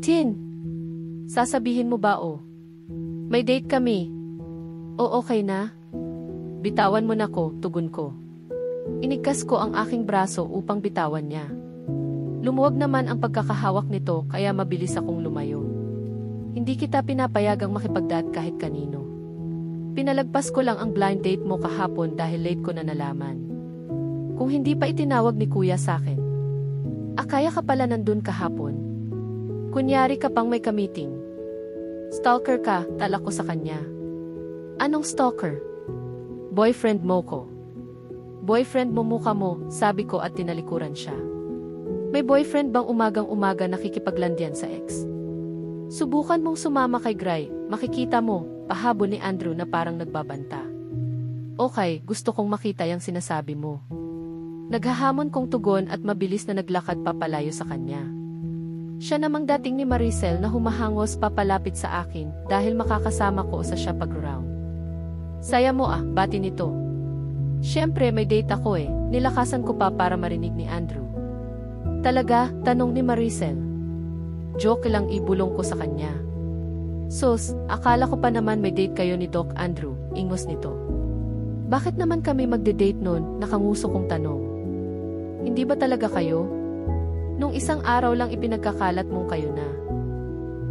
Tin, sasabihin mo ba o? May date kami. O okay na? Bitawan mo na ko, tugon ko. Inigkas ko ang aking braso upang bitawan niya. Lumuwag naman ang pagkakahawak nito kaya mabilis akong lumayo. Hindi kita pinapayagang makipagdate kahit kanino. Pinalagpas ko lang ang blind date mo kahapon dahil late ko na nalaman. Kung hindi pa itinawag ni Kuya sa akin. Akaya ka pala nandun kahapon. Kunyari ka pang may ka-meeting. Stalker ka, tala ko sa kanya. Anong stalker? Boyfriend mo ko. Boyfriend mo mukha mo, sabi ko at tinalikuran siya. May boyfriend bang umagang-umaga nakikipaglandian sa ex? Subukan mong sumama kay Gray, makikita mo, pahabol ni Andrew na parang nagbabanta. Okay, gusto kong makita yung sinasabi mo. Naghahamon kong tugon at mabilis na naglakad papalayo sa kanya. Siya namang dating ni Maricel na humahangos papalapit sa akin dahil makakasama ko sa siya pag-round. Saya mo bati nito. Siyempre may date ako nilakasan ko pa para marinig ni Andrew. Talaga, tanong ni Maricel. Joke lang ibulong ko sa kanya. Sus, akala ko pa naman may date kayo ni Doc Andrew, ingos nito. Bakit naman kami magde-date nun, nakanguso kong tanong. Hindi ba talaga kayo? Nung isang araw lang ipinagkakalat mong kayo na.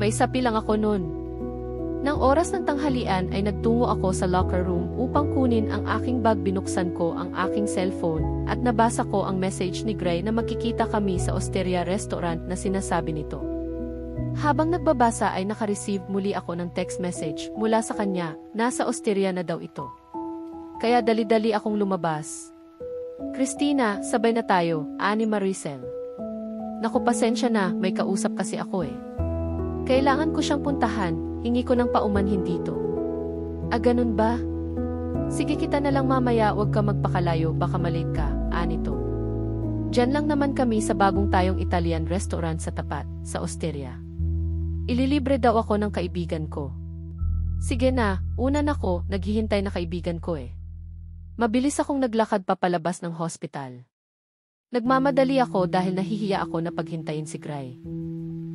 May sapi lang ako nun. Nang oras ng tanghalian ay nagtungo ako sa locker room upang kunin ang aking bag, binuksan ko ang aking cellphone at nabasa ko ang message ni Gray na magkikita kami sa Osteria Restaurant na sinasabi nito. Habang nagbabasa ay nakareceive muli ako ng text message mula sa kanya, nasa Osteria na daw ito. Kaya dali-dali akong lumabas. Christina, sabay na tayo, ani Maricel. Naku, pasensya na, may kausap kasi ako Kailangan ko siyang puntahan, hingi ko ng paumanhin dito. Ganun ba? Sige kita na lang mamaya, wag ka magpakalayo, baka malate ka, anito. Diyan lang naman kami sa bagong tayong Italian restaurant sa tapat, sa Osteria. Ililibre daw ako ng kaibigan ko. Sige na, una na ko, naghihintay na kaibigan ko Mabilis akong naglakad papalabas ng hospital. Nagmamadali ako dahil nahihiya ako na paghintayin si Gray.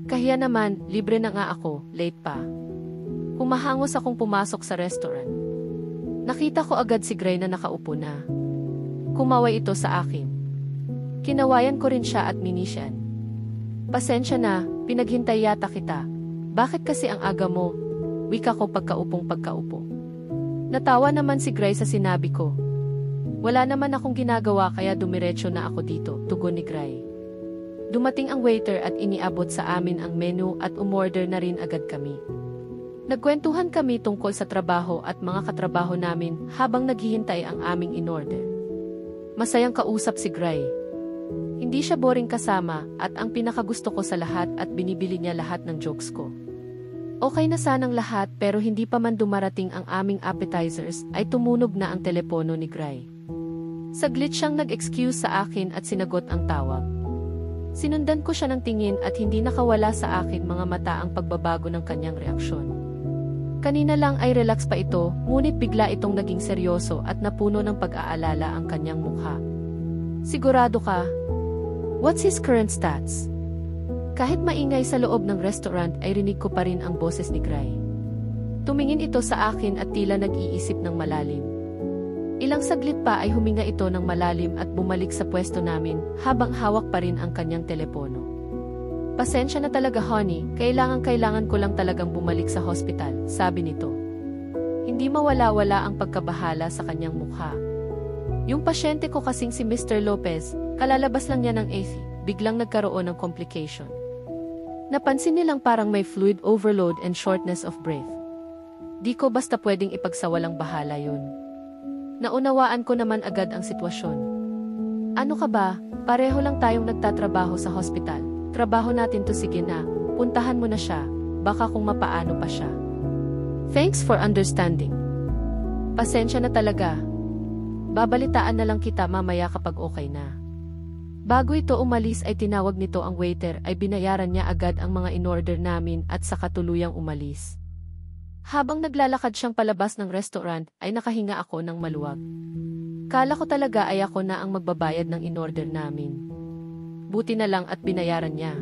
Kahiya naman, libre na nga ako, late pa. Humahangos akong pumasok sa restaurant. Nakita ko agad si Gray na nakaupo na. Kumaway ito sa akin. Kinawayan ko rin siya at minisyan. Pasensya na, pinaghintay yata kita. Bakit kasi ang aga mo? Wika ko pagkaupo. Natawa naman si Gray sa sinabi ko. Wala naman akong ginagawa kaya dumiretso na ako dito, tugon ni Gray. Dumating ang waiter at iniabot sa amin ang menu at umorder na rin agad kami. Nagkwentuhan kami tungkol sa trabaho at mga katrabaho namin habang naghihintay ang aming inorder. Masayang kausap si Gray. Hindi siya boring kasama at ang pinakagusto ko sa lahat at binibili niya lahat ng jokes ko. Okay na sanang lahat pero hindi pa man dumarating ang aming appetizers ay tumunog na ang telepono ni Gray. Saglit siyang nag-excuse sa akin at sinagot ang tawag. Sinundan ko siya ng tingin at hindi nakawala sa akin mga mata ang pagbabago ng kanyang reaksyon. Kanina lang ay relax pa ito, ngunit bigla itong naging seryoso at napuno ng pag-aalala ang kanyang mukha. Sigurado ka? What's his current stats? Kahit maingay sa loob ng restaurant ay rinig ko pa rin ang boses ni Gray. Tumingin ito sa akin at tila nag-iisip ng malalim. Ilang saglit pa ay huminga ito ng malalim at bumalik sa pwesto namin habang hawak pa rin ang kanyang telepono. Pasensya na talaga honey, kailangan ko lang talagang bumalik sa hospital, sabi nito. Hindi mawala-wala ang pagkabahala sa kanyang mukha. Yung pasyente ko kasing si Mr. Lopez, kalalabas lang niya ng AC, biglang nagkaroon ng complication. Napansin nilang parang may fluid overload and shortness of breath. Di ko basta pwedeng ipagsawalang bahala yun. Naunawaan ko naman agad ang sitwasyon. Ano ka ba? Pareho lang tayong nagtatrabaho sa hospital. Trabaho natin to, sige na. Puntahan mo na siya. Baka kung mapaano pa siya. Thanks for understanding. Pasensya na talaga. Babalitaan na lang kita mamaya kapag okay na. Bago ito umalis ay tinawag nito ang waiter ay binayaran niya agad ang mga in-order namin at saka tuluyang umalis. Habang naglalakad siyang palabas ng restaurant ay nakahinga ako ng maluwag. Kala ko talaga ay ako na ang magbabayad ng in-order namin. Buti na lang at binayaran niya.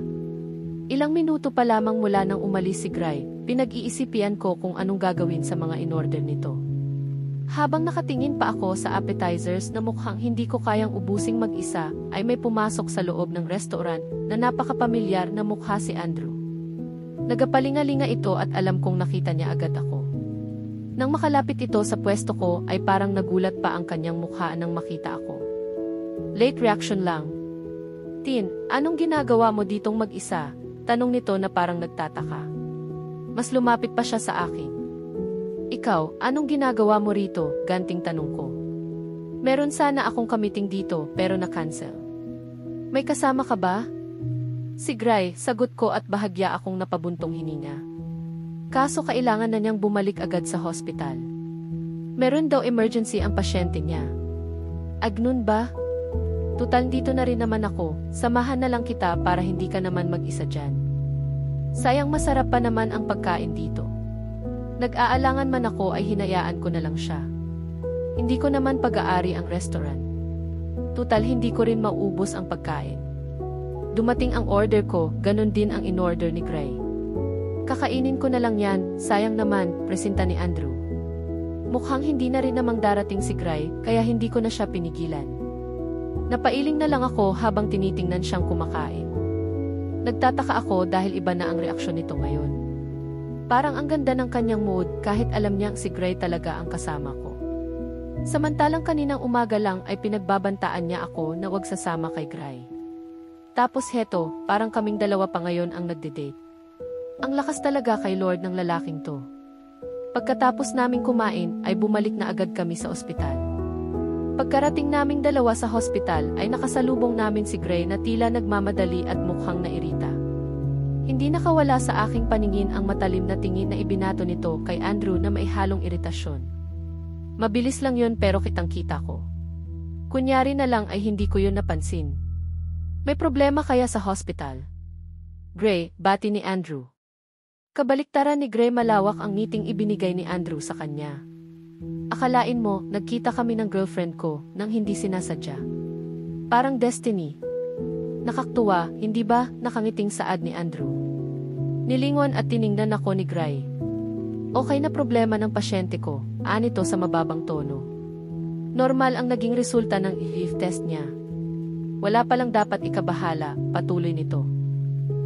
Ilang minuto pa lamang mula nang umalis si Gray, pinag-iisipian ko kung anong gagawin sa mga in-order nito. Habang nakatingin pa ako sa appetizers na mukhang hindi ko kayang ubusing mag-isa, ay may pumasok sa loob ng restaurant na napakapamilyar na mukha si Andrew. Nagapalingalinga ito at alam kong nakita niya agad ako. Nang makalapit ito sa pwesto ko ay parang nagulat pa ang kanyang mukha nang makita ako. Late reaction lang. Tin, anong ginagawa mo ditong mag-isa? Tanong nito na parang nagtataka. Mas lumapit pa siya sa akin. Ikaw, anong ginagawa mo rito? Ganting tanong ko. Meron sana akong kamiting dito pero na-cancel. May kasama ka ba? Si Gray, sagot ko at bahagya akong napabuntong hininga. Kaso kailangan na niyang bumalik agad sa hospital. Meron daw emergency ang pasyente niya. Agnun ba? Tutal dito na rin naman ako, samahan na lang kita para hindi ka naman mag-isa dyan. Sayang masarap pa naman ang pagkain dito. Nag-aalangan man ako ay hinayaan ko na lang siya. Hindi ko naman pag-aari ang restaurant. Tutal hindi ko rin mauubos ang pagkain. Dumating ang order ko, ganun din ang in-order ni Gray. Kakainin ko na lang yan, sayang naman, presenta ni Andrew. Mukhang hindi na rin namang darating si Gray, kaya hindi ko na siya pinigilan. Napailing na lang ako habang tinitingnan siyang kumakain. Nagtataka ako dahil iba na ang reaksyon nito ngayon. Parang ang ganda ng kanyang mood kahit alam niyang si Gray talaga ang kasama ko. Samantalang kaninang umaga lang ay pinagbabantaan niya ako na wag sasama kay Gray. Tapos heto, parang kaming dalawa pa ngayon ang nagde-date. Ang lakas talaga kay Lord ng lalaking to. Pagkatapos naming kumain ay bumalik na agad kami sa ospital. Pagkarating naming dalawa sa hospital ay nakasalubong namin si Gray na tila nagmamadali at mukhang nairita. Hindi nakawala sa aking paningin ang matalim na tingin na ibinato nito kay Andrew na may halong iritasyon. Mabilis lang yun pero kitang-kita ko. Kunyari na lang ay hindi ko yun napansin. May problema kaya sa hospital? Gray, bati ni Andrew. Kabaliktaran ni Gray, malawak ang ngiting ibinigay ni Andrew sa kanya. Akalain mo, nagkita kami ng girlfriend ko nang hindi sinasadya. Parang destiny. Nakaktuwa, hindi ba? Nakangiting saad ni Andrew. Nilingon at tiningnan ako ni Gray. Okay na problema ng pasyente ko, anito sa mababang tono. Normal ang naging resulta ng HIV test niya. Wala palang dapat ikabahala, patuloy nito.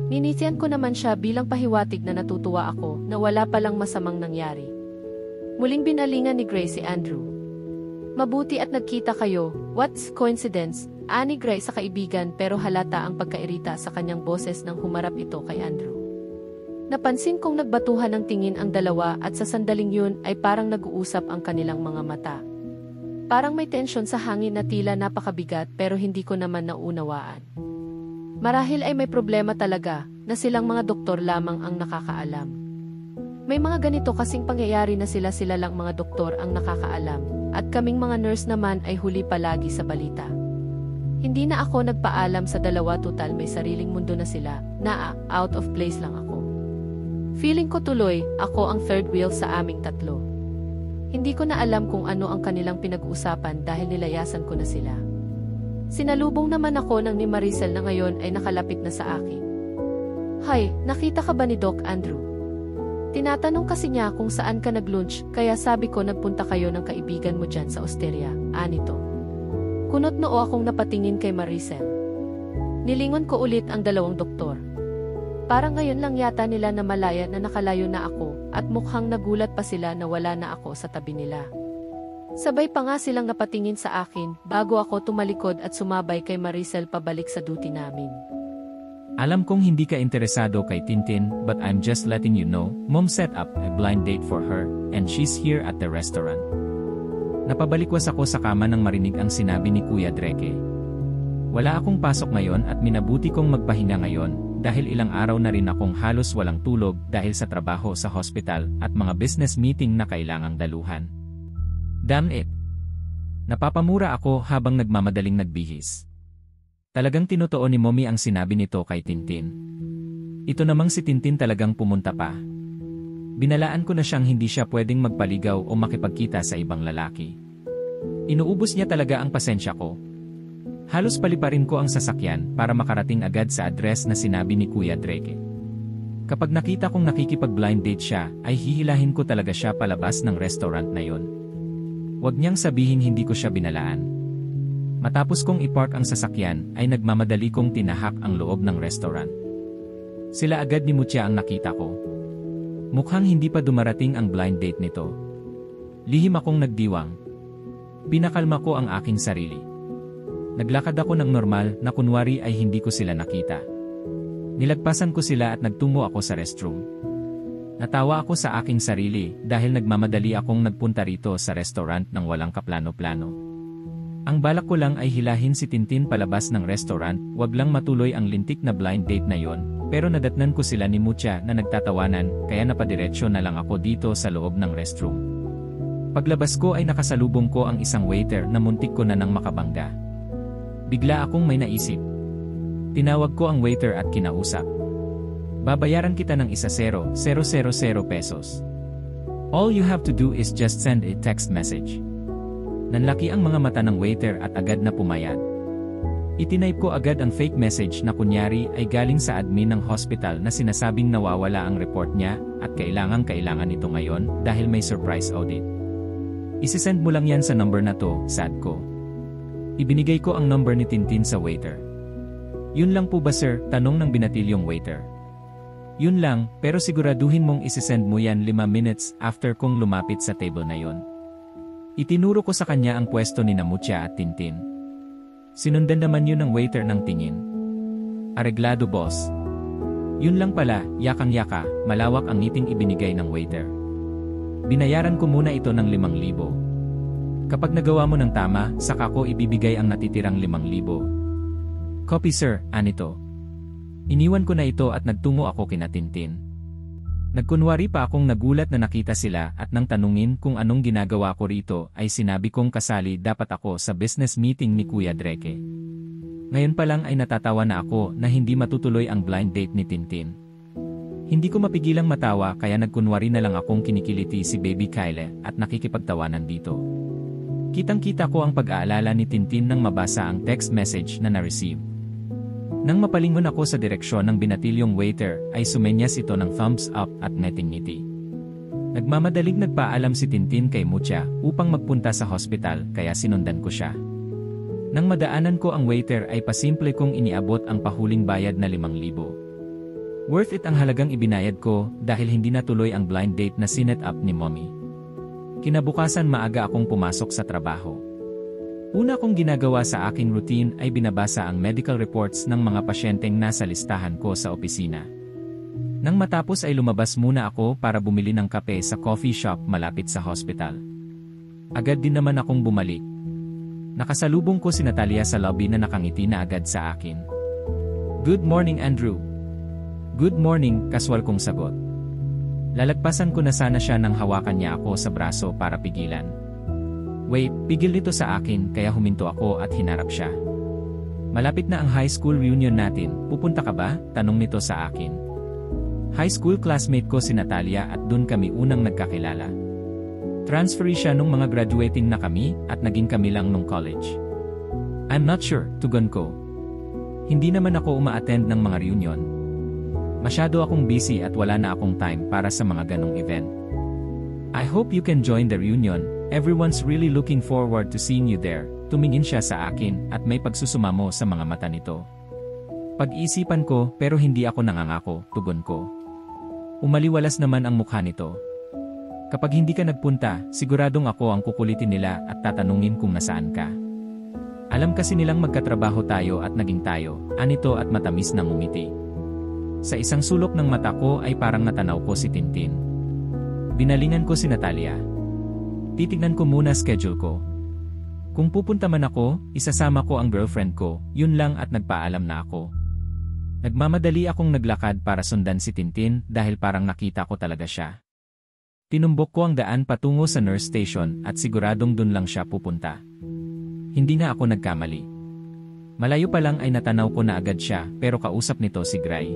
Ninitian ko naman siya bilang pahiwatig na natutuwa ako na wala palang masamang nangyari. Muling binalingan ni Gray si Andrew. Mabuti at nagkita kayo, what's coincidence? Ani Gray sa kaibigan pero halata ang pagkairita sa kanyang boses nang humarap ito kay Andrew. Napansin kong nagbatuhan ng tingin ang dalawa at sa sandaling yun ay parang nag-uusap ang kanilang mga mata. Parang may tensyon sa hangin na tila napakabigat pero hindi ko naman naunawaan. Marahil ay may problema talaga na silang mga doktor lamang ang nakakaalam. May mga ganito kasing pangyayari na sila lang mga doktor ang nakakaalam, at kaming mga nurse naman ay huli palagi sa balita. Hindi na ako nagpaalam sa dalawa, tutal may sariling mundo na sila, na out of place lang ako. Feeling ko tuloy, ako ang third wheel sa aming tatlo. Hindi ko na alam kung ano ang kanilang pinag-usapan dahil nilayasan ko na sila. Sinalubong naman ako ng ni Maricel na ngayon ay nakalapit na sa akin. Hay, nakita ka ba ni Doc Andrew? Tinatanong kasi niya kung saan ka nag-lunch, kaya sabi ko nagpunta kayo ng kaibigan mo dyan sa osteria, anito. Kunot noo akong napatingin kay Maricel. Nilingon ko ulit ang dalawang doktor. Parang ngayon lang yata nila na malaya na nakalayo na ako, at mukhang nagulat pa sila na wala na ako sa tabi nila. Sabay pa nga silang napatingin sa akin, bago ako tumalikod at sumabay kay Maricel pabalik sa duty namin. Alam kong hindi ka interesado kay Tintin, but I'm just letting you know, Mom set up a blind date for her, and she's here at the restaurant. Napabalikwas ako sa kama nang marinig ang sinabi ni Kuya Dreke. Wala akong pasok ngayon at minabuti kong magpahinga ngayon, dahil ilang araw na rin akong halos walang tulog dahil sa trabaho sa hospital at mga business meeting na kailangang daluhan. Damn it! Napapamura ako habang nagmamadaling nagbihis. Talagang tinutuon ni Mommy ang sinabi nito kay Tintin. Ito namang si Tintin talagang pumunta pa. Binalaan ko na siyang hindi siya pwedeng magpaligaw o makipagkita sa ibang lalaki. Inuubos niya talaga ang pasensya ko. Halos paliparin ko ang sasakyan para makarating agad sa address na sinabi ni Kuya Dreke. Kapag nakita kong nakikipag-blind date siya, ay hihilahin ko talaga siya palabas ng restaurant na yon. Huwag niyang sabihin hindi ko siya binalaan. Matapos kong ipark ang sasakyan, ay nagmamadali kong tinahak ang loob ng restaurant. Sila agad ni Mucha ang nakita ko. Mukhang hindi pa dumarating ang blind date nito. Lihim akong nagdiwang. Pinakalma ko ang aking sarili. Naglakad ako ng normal na kunwari ay hindi ko sila nakita. Nilagpasan ko sila at nagtungo ako sa restroom. Natawa ako sa aking sarili dahil nagmamadali akong nagpunta rito sa restaurant ng walang kaplano-plano. Ang balak ko lang ay hilahin si Tintin palabas ng restaurant, wag lang matuloy ang lintik na blind date na yon, pero nadatnan ko sila ni Mucha na nagtatawanan kaya napadiretsyo na lang ako dito sa loob ng restroom. Paglabas ko ay nakasalubong ko ang isang waiter na muntik ko na nang makabangga. Bigla akong may naisip. Tinawag ko ang waiter at kinausap. Babayaran kita ng 1,000,000 pesos. All you have to do is just send a text message. Nanlaki ang mga mata ng waiter at agad na pumayag. Itinaype ko agad ang fake message na kunyari ay galing sa admin ng hospital na sinasabing nawawala ang report niya at kailangan ito ngayon dahil may surprise audit. Isisend mo lang yan sa number na to, sad ko. Ibinigay ko ang number ni Tintin sa waiter. Yun lang po ba sir? Tanong ng binatilyong waiter. Yun lang, pero siguraduhin mong isisend mo yan 5 minutes after kong lumapit sa table na yon. Itinuro ko sa kanya ang pwesto ni Mucha at Tintin. Sinundan naman yun ng waiter ng tingin. Areglado boss. Yun lang pala, yakang-yaka, malawak ang ngiting ibinigay ng waiter. Binayaran ko muna ito ng 5,000. Kapag nagawa mo ng tama, saka ko ibibigay ang natitirang 5,000. Copy sir, anito. Iniwan ko na ito at nagtungo ako kina Tintin. Nagkunwari pa akong nagulat na nakita sila at nang tanungin kung anong ginagawa ko rito ay sinabi kong kasali dapat ako sa business meeting ni Kuya Dreke. Ngayon pa lang ay natatawa na ako na hindi matutuloy ang blind date ni Tintin. Hindi ko mapigilang matawa kaya nagkunwari na lang akong kinikiliti si Baby Kyle at nakikipagtawanan dito. Kitang-kita ko ang pag-aalala ni Tintin nang mabasa ang text message na na-receive. Nang mapalingon ako sa direksyon ng binatilyong waiter, ay sumenyas ito ng thumbs up at ngiti-ngiti. Nagmamadaling nagpaalam si Tintin kay Mucha upang magpunta sa hospital kaya sinundan ko siya. Nang madaanan ko ang waiter ay pasimple kong iniabot ang pahuling bayad na 5,000. Worth it ang halagang ibinayad ko dahil hindi natuloy ang blind date na sinet up ni Mommy. Kinabukasan maaga akong pumasok sa trabaho. Una kong ginagawa sa aking routine ay binabasa ang medical reports ng mga pasyenteng nasa listahan ko sa opisina. Nang matapos ay lumabas muna ako para bumili ng kape sa coffee shop malapit sa hospital. Agad din naman akong bumalik. Nakasalubong ko si Natalia sa lobby na nakangiti na agad sa akin. Good morning Andrew. Good morning, kaswal kong sagot. Lalagpasan ko na sana siya nang hawakan niya ako sa braso para pigilan. Wait, pigil nito sa akin kaya huminto ako at hinarap siya. Malapit na ang high school reunion natin, pupunta ka ba? Tanong nito sa akin. High school classmate ko si Natalia at dun kami unang nagkakilala. Transferee siya nung mga graduating na kami at naging kami lang nung college. I'm not sure, tugon ko. Hindi naman ako uma-attend ng mga reunion. Masyado akong busy at wala na akong time para sa mga ganong event. I hope you can join the reunion. Everyone's really looking forward to seeing you there. Tumingin siya sa akin at may pagsusumamo sa mga mata nito. Pag-iisipan ko pero hindi ako nangangako, tugon ko. Umaliwalas naman ang mukha nito. Kapag hindi ka nagpunta, siguradong ako ang kukulitin nila at tatanungin kung nasaan ka. Alam kasi nilang magkatrabaho tayo at naging tayo, anito at matamis na ngumiti. Sa isang sulok ng mata ko ay parang natanaw ko si Tintin. Binalingan ko si Natalia. Titignan ko muna schedule ko. Kung pupunta man ako, isasama ko ang girlfriend ko, yun lang at nagpaalam na ako. Nagmamadali akong naglakad para sundan si Tintin dahil parang nakita ko talaga siya. Tinumbok ko ang daan patungo sa nurse station at siguradong dun lang siya pupunta. Hindi na ako nagkamali. Malayo pa lang ay natanaw ko na agad siya pero kausap nito si Gray.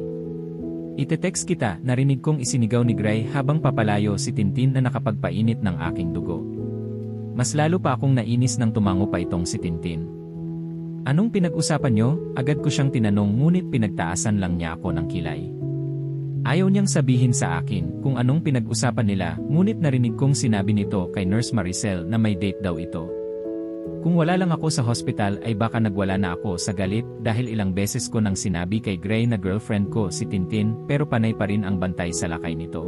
Ite-text kita, narinig kong isinigaw ni Gray habang papalayo si Tintin na nakapagpainit ng aking dugo. Mas lalo pa akong nainis nang tumango pa itong si Tintin. Anong pinag-usapan nyo? Agad ko siyang tinanong ngunit pinagtaasan lang niya ako ng kilay. Ayaw niyang sabihin sa akin kung anong pinag-usapan nila, ngunit narinig kong sinabi nito kay Nurse Maricel na may date daw ito. Kung wala lang ako sa hospital ay baka nagwala na ako sa galit dahil ilang beses ko nang sinabi kay Gray na girlfriend ko si Tintin pero panay pa rin ang bantay sa lakay nito.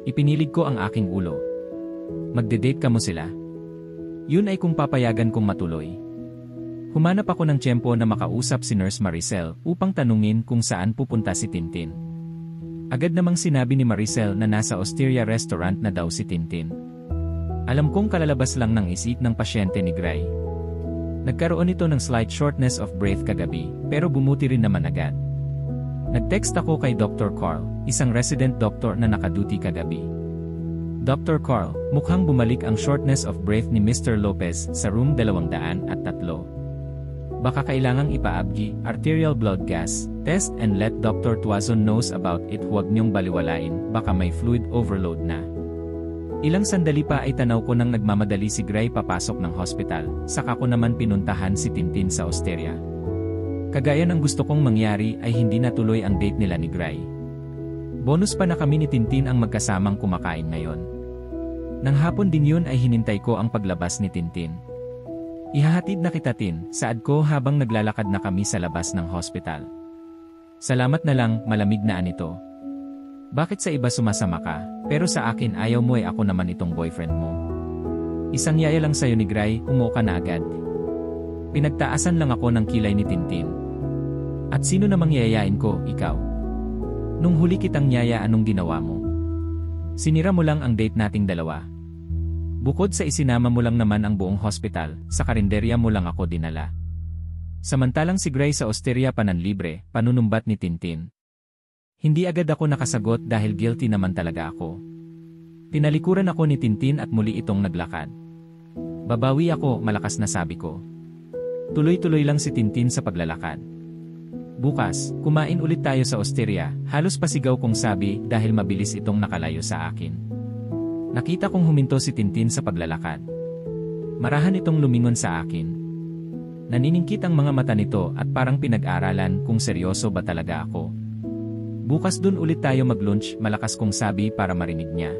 Ipinilig ko ang aking ulo. Magde-date ka mo sila? Yun ay kung papayagan kong matuloy. Humanap ako ng tiyempo na makausap si Nurse Maricel upang tanungin kung saan pupunta si Tintin. Agad namang sinabi ni Maricel na nasa Osteria Restaurant na daw si Tintin. Alam kong kalalabas lang ng isip ng pasyente ni Gray. Nagkaroon ito ng slight shortness of breath kagabi, pero bumuti rin naman agad. Nag-text ako kay Dr. Carl, isang resident doctor na nakaduty kagabi. Dr. Carl, mukhang bumalik ang shortness of breath ni Mr. Lopez sa room 203. Baka kailangang ipa-ABG, arterial blood gas, test and let Dr. Tuazon knows about it. Huwag niyong baliwalain, baka may fluid overload na. Ilang sandali pa ay tanaw ko nang nagmamadali si Gray papasok ng hospital, saka ko naman pinuntahan si Tintin sa Osteria. Kagaya ng gusto kong mangyari ay hindi natuloy ang date nila ni Gray. Bonus pa na kami ni Tintin ang magkasamang kumakain ngayon. Nang hapon din yun ay hinintay ko ang paglabas ni Tintin. Ihahatid na kita Tin, saad ko habang naglalakad na kami sa labas ng hospital. Salamat na lang, malamig na anito. Bakit sa iba sumasama ka, pero sa akin ayaw mo ako naman itong boyfriend mo. Isang yaya lang sa'yo ni Gray, umuka na agad. Pinagtaasan lang ako ng kilay ni Tintin. At sino namang yayain ko, ikaw? Nung huli kitang yaya anong ginawa mo? Sinira mo lang ang date nating dalawa. Bukod sa isinama mo lang naman ang buong hospital, sa karinderya mo lang ako dinala. Samantalang si Gray sa Osteria pananlibre, panunumbat ni Tintin. Hindi agad ako nakasagot dahil guilty naman talaga ako. Tinalikuran ako ni Tintin at muli itong naglakad. Babawi ako, malakas na sabi ko. Tuloy-tuloy lang si Tintin sa paglalakad. Bukas, kumain ulit tayo sa Osteria, halos pasigaw kong sabi dahil mabilis itong nakalayo sa akin. Nakita kong huminto si Tintin sa paglalakad. Marahan itong lumingon sa akin. Naniningkit ang mga mata nito at parang pinag-aralan kung seryoso ba talaga ako. Bukas dun ulit tayo mag-lunch, malakas kong sabi para marinig niya.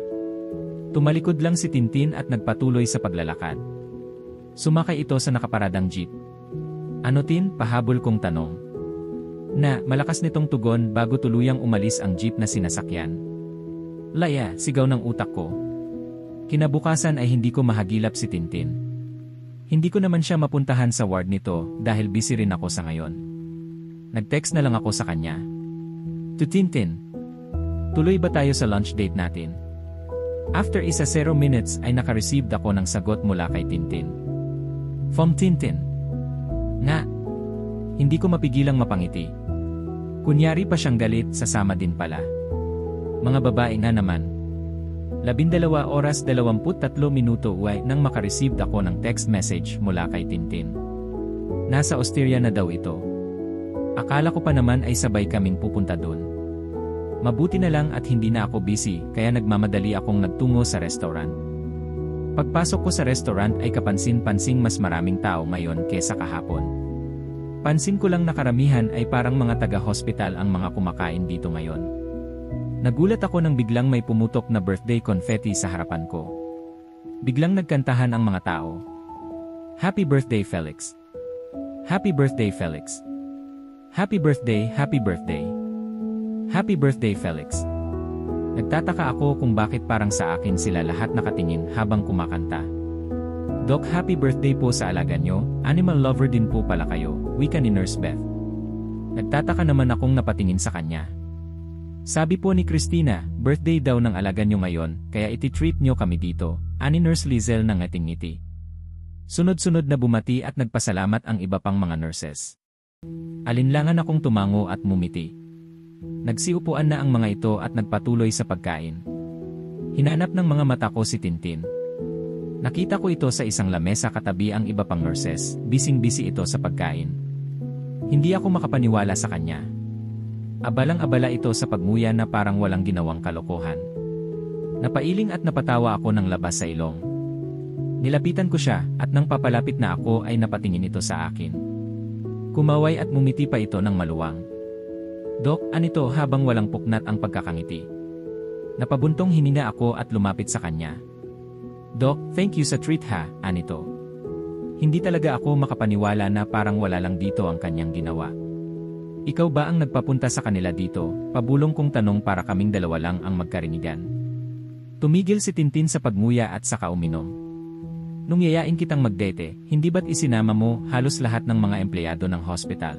Tumalikod lang si Tintin at nagpatuloy sa paglalakad. Sumakay ito sa nakaparadang jeep. Ano Tin? Pahabol kong tanong. Na, malakas nitong tugon bago tuluyang umalis ang jeep na sinasakyan. Laya, sigaw ng utak ko. Kinabukasan ay hindi ko mahagilap si Tintin. Hindi ko naman siya mapuntahan sa ward nito dahil busy rin ako sa ngayon. Nag-text na lang ako sa kanya. To Tintin. Tuloy ba tayo sa lunch date natin? After 0 minutes ay naka-received ako ng sagot mula kay Tintin. From Tintin. Nga. Hindi ko mapigilang mapangiti. Kunyari pa siyang galit, sasama din pala. Mga babae nga naman. 12:23 nang maka-received ako ng text message mula kay Tintin. Nasa Osteria na daw ito. Akala ko pa naman ay sabay kaming pupunta doon. Mabuti na lang at hindi na ako busy kaya nagmamadali akong nagtungo sa restaurant. Pagpasok ko sa restaurant ay kapansin-pansing mas maraming tao ngayon kesa kahapon. Pansin ko lang na karamihan ay parang mga taga-hospital ang mga kumakain dito ngayon. Nagulat ako nang biglang may pumutok na birthday confetti sa harapan ko. Biglang nagkantahan ang mga tao. Happy birthday Felix! Happy birthday Felix! Happy birthday, happy birthday! Happy birthday Felix! Nagtataka ako kung bakit parang sa akin sila lahat nakatingin habang kumakanta. Doc, happy birthday po sa alaga nyo, animal lover din po pala kayo, wika ni Nurse Beth. Nagtataka naman akong napatingin sa kanya. Sabi po ni Christina, birthday daw ng alaga nyo ngayon, kaya iti-treat nyo kami dito, ani Nurse Lizel ng ngating-ngiti. Sunod-sunod na bumati at nagpasalamat ang iba pang mga nurses. Alinlangan akong tumango at mumiti. Nagsiupuan na ang mga ito at nagpatuloy sa pagkain. Hinanap ng mga mata ko si Tintin. Nakita ko ito sa isang lamesa katabi ang iba pang nurses, bising-busy ito sa pagkain. Hindi ako makapaniwala sa kanya. Abalang-abala ito sa pagmuya na parang walang ginawang kalokohan. Napailing at napatawa ako ng labas sa ilong. Nilapitan ko siya at nang papalapit na ako ay napatingin ito sa akin. Kumaway at mumiti pa ito ng maluwang. Doc, anito habang walang puknat ang pagkakangiti. Napabuntong hininga ako at lumapit sa kanya. Doc, thank you sa treat ha, anito. Hindi talaga ako makapaniwala na parang wala lang dito ang kanyang ginawa. Ikaw ba ang nagpapunta sa kanila dito? Pabulong kong tanong para kaming dalawa lang ang magkarinigan. Tumigil si Tintin sa pagmuya at saka uminom. Nung yayain kitang magdete, hindi ba't isinama mo halos lahat ng mga empleyado ng hospital?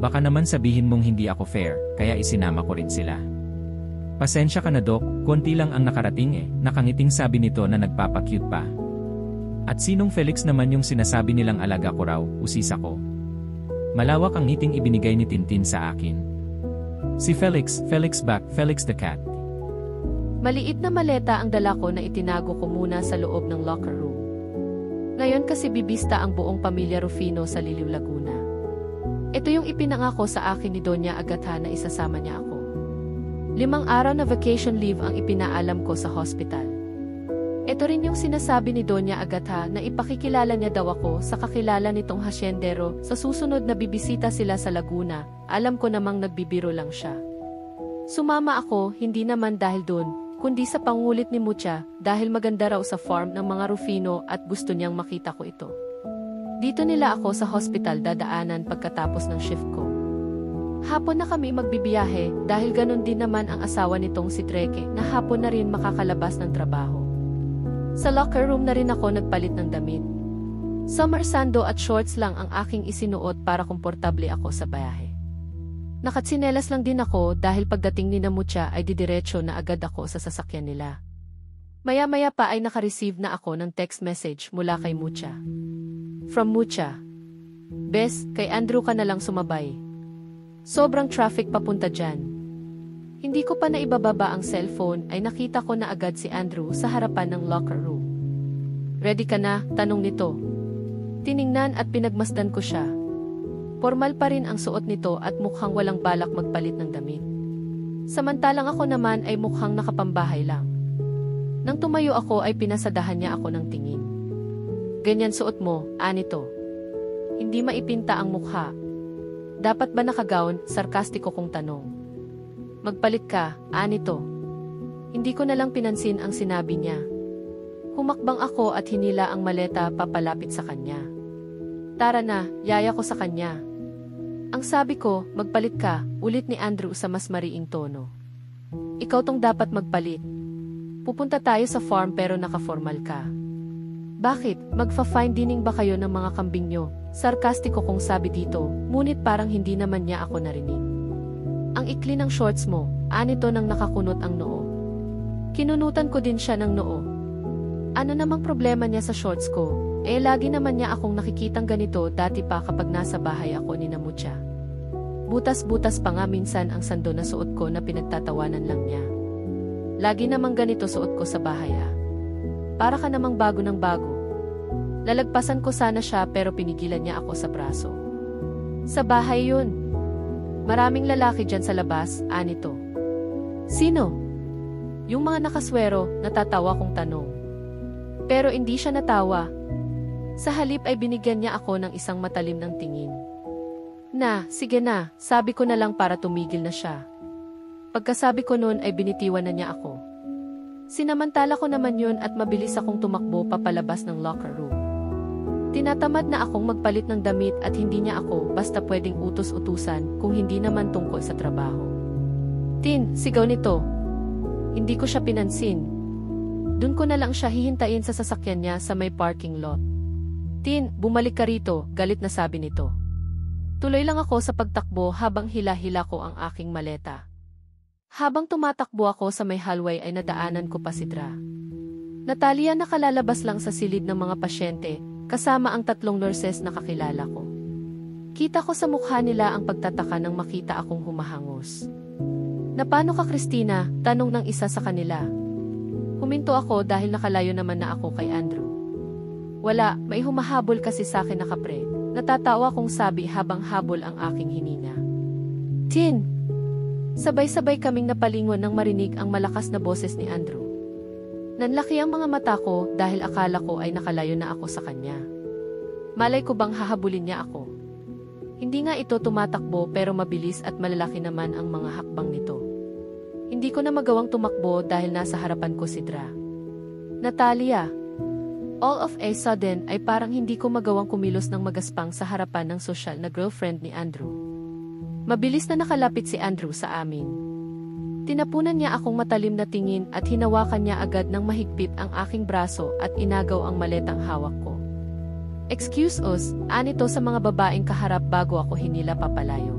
Baka naman sabihin mong hindi ako fair, kaya isinama ko rin sila. Pasensya ka na Doc, konti lang ang nakarating nakangiting sabi nito na nagpapacute pa. At sinong Felix naman yung sinasabi nilang alaga ko raw, usisa ko. Malawak ang ngiting ibinigay ni Tintin sa akin. Si Felix, Felix the cat. Maliit na maleta ang dala ko na itinago ko muna sa loob ng locker room. Ngayon kasi bibista ang buong pamilya Rufino sa Liliw, Laguna. Ito yung ipinangako sa akin ni Doña Agatha na isasama niya ako. 5 araw na vacation leave ang ipinaalam ko sa hospital. Ito rin yung sinasabi ni Doña Agatha na ipakikilala niya daw ako sa kakilala nitong hasyendero sa susunod na bibisita sila sa Laguna. Alam ko namang nagbibiro lang siya. Sumama ako, hindi naman dahil dun, kundi sa pangulit ni Mucha dahil maganda raw sa farm ng mga Rufino at gusto niyang makita ko ito. Dito nila ako sa hospital dadaanan pagkatapos ng shift ko. Hapon na kami magbibiyahe dahil ganun din naman ang asawa nitong si Treke na hapon na rin makakalabas ng trabaho. Sa locker room na rin ako nagpalit ng damit. Summer sando at shorts lang ang aking isinuot para komportable ako sa biyahe. Nakatsinelas lang din ako dahil pagdating ni Mucha ay didiretso na agad ako sa sasakyan nila. Maya-maya pa ay nakareceive na ako ng text message mula kay Mucha. From Mucha. Bes, kay Andrew ka na lang sumabay. Sobrang traffic papunta dyan. Hindi ko pa naibababa ang cellphone ay nakita ko na agad si Andrew sa harapan ng locker room. Ready ka na? Tanong nito. Tiningnan at pinagmasdan ko siya. Formal pa rin ang suot nito at mukhang walang balak magpalit ng damit. Samantalang ako naman ay mukhang nakapambahay lang. Nang tumayo ako ay pinasadahan niya ako ng tingin. Ganyan suot mo, anito. Hindi maipinta ang mukha. Dapat ba nakagown? Sarkastiko kong tanong. Magpalit ka, anito. Hindi ko na lang pinansin ang sinabi niya. Humakbang ako at hinila ang maleta papalapit sa kanya. Tara na, yaya ko sa kanya. Ang sabi ko, magpalit ka, ulit ni Andrew sa mas mariing tono. Ikaw tong dapat magpalit. Pupunta tayo sa farm pero naka-formal ka. Bakit? Magfa-fine dining ba kayo ng mga kambing nyo? Sarkastiko kong sabi dito, ngunit parang hindi naman niya ako narinig. Ang ikli ng shorts mo, anito nang nakakunot ang noo. Kinunutan ko din siya ng noo. Ano namang problema niya sa shorts ko? Lagi naman niya akong nakikitang ganito dati pa kapag nasa bahay ako ni Mucha. Butas-butas pa nga minsan ang sando na suot ko na pinagtatawanan lang niya. Lagi namang ganito suot ko sa bahay Para ka namang bago ng bago. Lalagpasan ko sana siya pero pinigilan niya ako sa braso. Sa bahay yun. Maraming lalaki dyan sa labas, anito. Sino? Yung mga nakaswero, natatawa kong tanong. Pero hindi siya natawa. Sa halip ay binigyan niya ako ng isang matalim ng tingin. Sige na, sabi ko na lang para tumigil na siya. Pagkasabi ko noon ay binitiwan na niya ako. Sinamantala ko naman yun at mabilis akong tumakbo papalabas ng locker room. Tinatamad na akong magpalit ng damit at hindi niya ako basta pwedeng utos-utusan kung hindi naman tungkol sa trabaho. Tin, sigaw nito. Hindi ko siya pinansin. Doon ko na lang siya hihintayin sa sasakyan niya sa may parking lot. Tin, bumalik ka rito, galit na sabi nito. Tuloy lang ako sa pagtakbo habang hila-hila ko ang aking maleta. Habang tumatakbo ako sa may hallway ay nadaanan ko pa si Dra. Natalia nakalalabas lang sa silid ng mga pasyente, kasama ang 3 nurses na kakilala ko. Kita ko sa mukha nila ang pagtataka nang makita akong humahangos. Napano ka Christina? Tanong ng isa sa kanila. Huminto ako dahil nakalayo naman na ako kay Andrew. Wala, may humahabol kasi sa akin na kapre. Natatawa kong sabi habang habol ang aking hininga. Tin! Sabay-sabay kaming napalingon nang marinig ang malakas na boses ni Andrew. Nanlaki ang mga mata ko dahil akala ko ay nakalayo na ako sa kanya. Malay ko bang hahabulin niya ako? Hindi nga ito tumatakbo pero mabilis at malalaki naman ang mga hakbang nito. Hindi ko na magawang tumakbo dahil nasa harapan ko si Dra. Natalia. All of a sudden ay parang hindi ko magawang kumilos ng magaspang sa harapan ng sosyal na girlfriend ni Andrew. Mabilis na nakalapit si Andrew sa amin. Tinapunan niya akong matalim na tingin at hinawakan niya agad ng mahigpit ang aking braso at inagaw ang maletang hawak ko. Excuse us, anito sa mga babaeng kaharap bago ako hinila papalayo.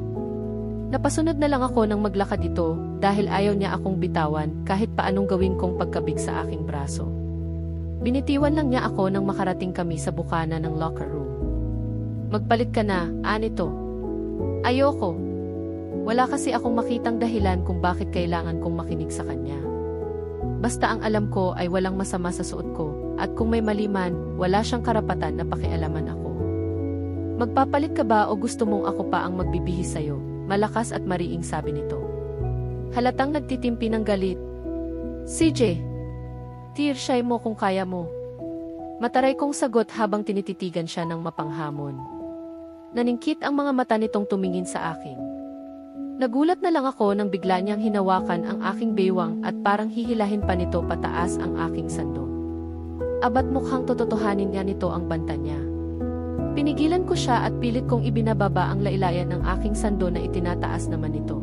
Napasunod na lang ako nang maglakad ito dahil ayaw niya akong bitawan kahit paanong gawin kong pagkabig sa aking braso. Binitiwan lang niya ako nang makarating kami sa bukana ng locker room. Magpalit ka na, anito. Ayoko. Wala kasi akong makitang dahilan kung bakit kailangan kong makinig sa kanya. Basta ang alam ko ay walang masama sa suot ko, at kung may mali man, wala siyang karapatan na pakialaman ako. Magpapalit ka ba o gusto mong ako pa ang magbibihis sa'yo? Malakas at mariing sabi nito. Halatang nagtitimpi ng galit. CJ, tirshay mo kung kaya mo. Mataray kong sagot habang tinititigan siya ng mapanghamon. Naningkit ang mga mata nitong tumingin sa akin. Nagulat na lang ako nang bigla niyang hinawakan ang aking baywang at parang hihilahin pa nito pataas ang aking sando. Abat mukhang tototohanin niya nito ang banta niya. Pinigilan ko siya at pilit kong ibinababa ang lailayan ng aking sando na itinataas naman nito.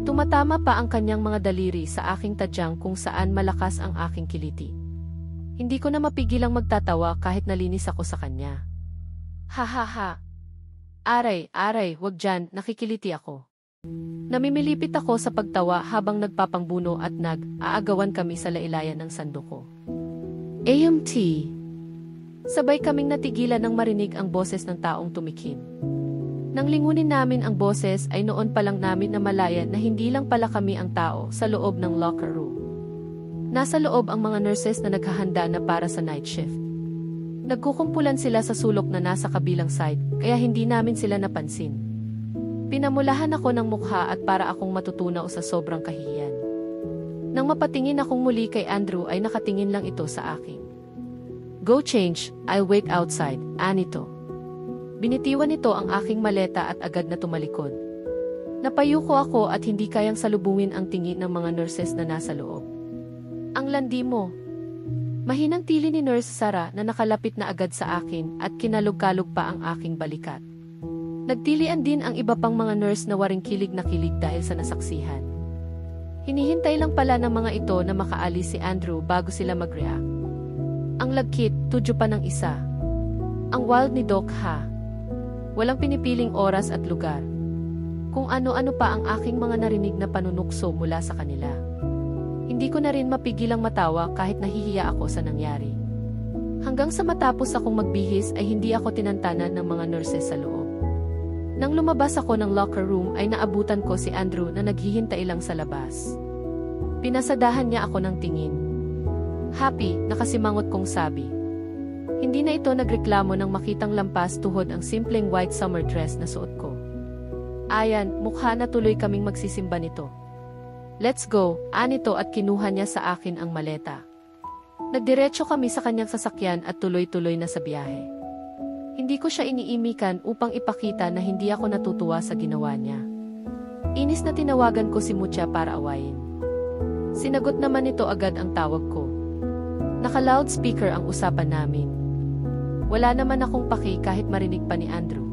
Tumatama pa ang kanyang mga daliri sa aking tadyang kung saan malakas ang aking kiliti. Hindi ko na mapigilang magtatawa kahit nalinis ako sa kanya. Ha ha ha. Aray, wag dyan, nakikiliti ako. Namimilipit ako sa pagtawa habang nagpapangbuno at nag-aagawan kami sa lailayan ng sando ko. AMT. Sabay kaming natigilan nang marinig ang boses ng taong tumikim. Nang lingunin namin ang boses ay noon pa lang namin namalayan na hindi lang pala kami ang tao sa loob ng locker room. Nasa loob ang mga nurses na naghahanda na para sa night shift. Nagkukumpulan sila sa sulok na nasa kabilang side, kaya hindi namin sila napansin. Pinamulahan ako ng mukha at para akong matutunaw sa sobrang kahihiyan. Nang mapatingin akong muli kay Andrew ay nakatingin lang ito sa akin. Go change, I'll wait outside, anito. Binitiwan nito ang aking maleta at agad na tumalikod. Napayuko ako at hindi kayang salubungin ang tingin ng mga nurses na nasa loob. Ang landi mo. Mahinang tili ni Nurse Sarah na nakalapit na agad sa akin at kinalog-kalog pa ang aking balikat. Nagtilian din ang iba pang mga nurse na waring kilig na kilig dahil sa nasaksihan. Hinihintay lang pala ng mga ito na makaalis si Andrew bago sila mag-react. Ang lagkit, tudyo pa ng isa. Ang wild ni Doc ha. Walang pinipiling oras at lugar. Kung ano-ano pa ang aking mga narinig na panunukso mula sa kanila. Hindi ko na rin mapigilang matawa kahit nahihiya ako sa nangyari. Hanggang sa matapos akong magbihis ay hindi ako tinantanan ng mga nurses sa loob. Nang lumabas ako ng locker room ay naabutan ko si Andrew na naghihintay lang sa labas. Pinasadahan niya ako ng tingin. Happy, nakasimangot kong sabi. Hindi na ito nagreklamo nang makitang lampas tuhod ang simpleng white summer dress na suot ko. Ayan, mukha na tuloy kaming magsisimba nito. Let's go, anito at kinuha niya sa akin ang maleta. Nagdiretso kami sa kanyang sasakyan at tuloy-tuloy na sa biyahe. Hindi ko siya iniimikan upang ipakita na hindi ako natutuwa sa ginawa niya. Inis na tinawagan ko si Mucha para awayin. Sinagot naman nito agad ang tawag ko. Naka-loudspeaker ang usapan namin. Wala naman akong paki kahit marinig pa ni Andrew.